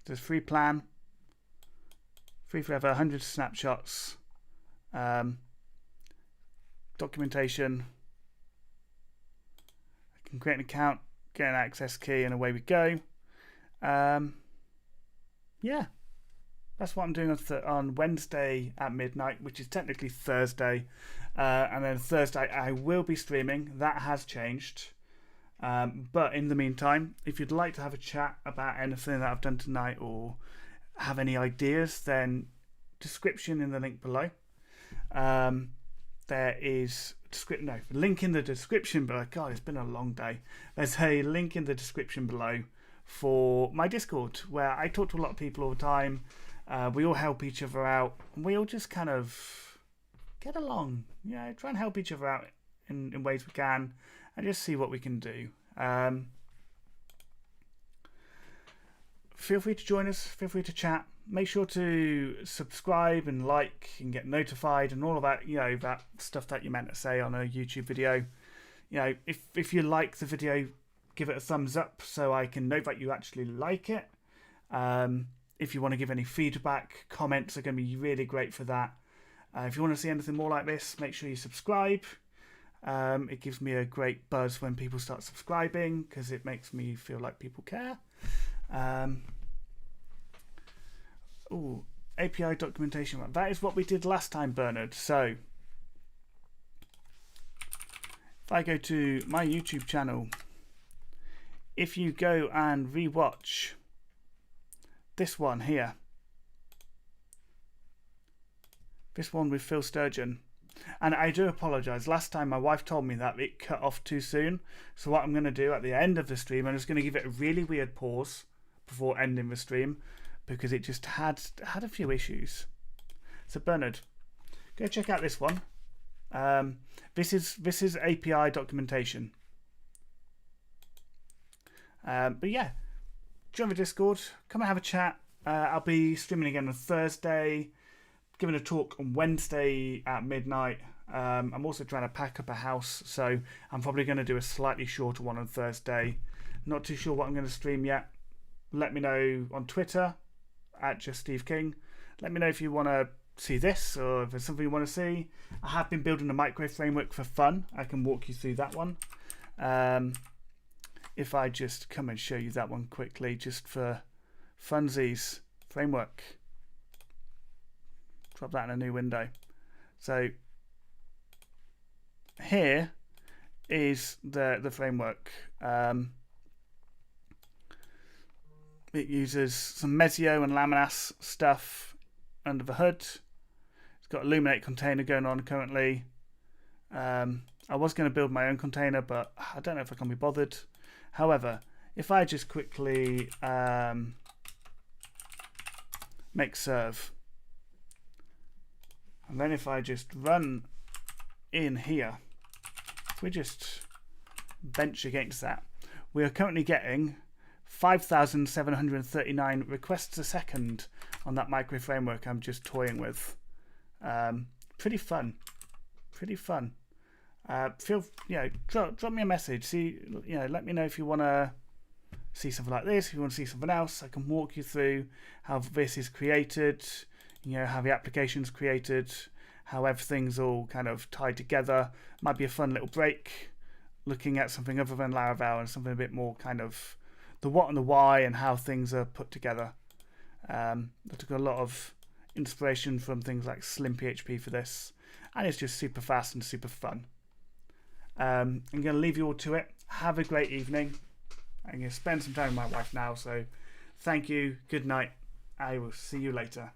There's free plan, free forever, 100 snapshots, documentation. I can create an account, get an access key, and away we go. Yeah, that's what I'm doing on Wednesday at midnight, which is technically Thursday. And then Thursday I will be streaming. That has changed. But in the meantime, if you'd like to have a chat about anything that I've done tonight or have any ideas, then description in the link below. There is link in the description below. God, it's been a long day. There's a link in the description below for my Discord, where I talk to a lot of people all the time. We all help each other out. We all just kind of get along. Try and help each other out in ways we can, and just see what we can do. Feel free to join us. Feel free to chat. Make sure to subscribe and like and get notified and all of that. That stuff that you meant to say on a YouTube video. If you like the video, give it a thumbs up so I can know that you actually like it. if you want to give any feedback, comments are going to be really great for that. If you want to see anything more like this, make sure you subscribe. It gives me a great buzz when people start subscribing because it makes me feel like people care. API documentation. That is what we did last time, Bernard. So if I go to my YouTube channel, if you go and rewatch this one here, this one with Phil Sturgeon, and I do apologise. Last time my wife told me that it cut off too soon. So what I'm going to do at the end of the stream, I'm just going to give it a really weird pause before ending the stream because it just had a few issues. So Bernard, go check out this one. This is API documentation. But yeah, join the Discord. Come and have a chat. I'll be streaming again on Thursday. Giving a talk on Wednesday at midnight. I'm also trying to pack up a house, so I'm probably going to do a slightly shorter one on Thursday. Not too sure what I'm going to stream yet. Let me know on Twitter at JustSteveKing. Let me know if you want to see this or if there's something you want to see. I have been building a micro framework for fun. I can walk you through that one. If I just come and show you that one quickly, just for funsies, framework. Drop that in a new window. So here is the framework. It uses some Mezio and Laminas stuff under the hood. It's got Illuminate container going on currently. I was going to build my own container, but I don't know if I can be bothered. However, if I just quickly make serve, and then if I just run in here, if we just bench against that, we are currently getting 5,739 requests a second on that micro framework I'm just toying with. Pretty fun. Drop me a message. Let me know if you want to see something like this. If you want to see something else, I can walk you through how this is created. How the application's created, how everything's all kind of tied together. Might be a fun little break, looking at something other than Laravel and something a bit more kind of the what and the why and how things are put together. I took a lot of inspiration from things like Slim PHP for this, and it's just super fast and super fun. I'm going to leave you all to it. Have a great evening. I'm going to spend some time with my wife now, so thank you. Good night. I will see you later.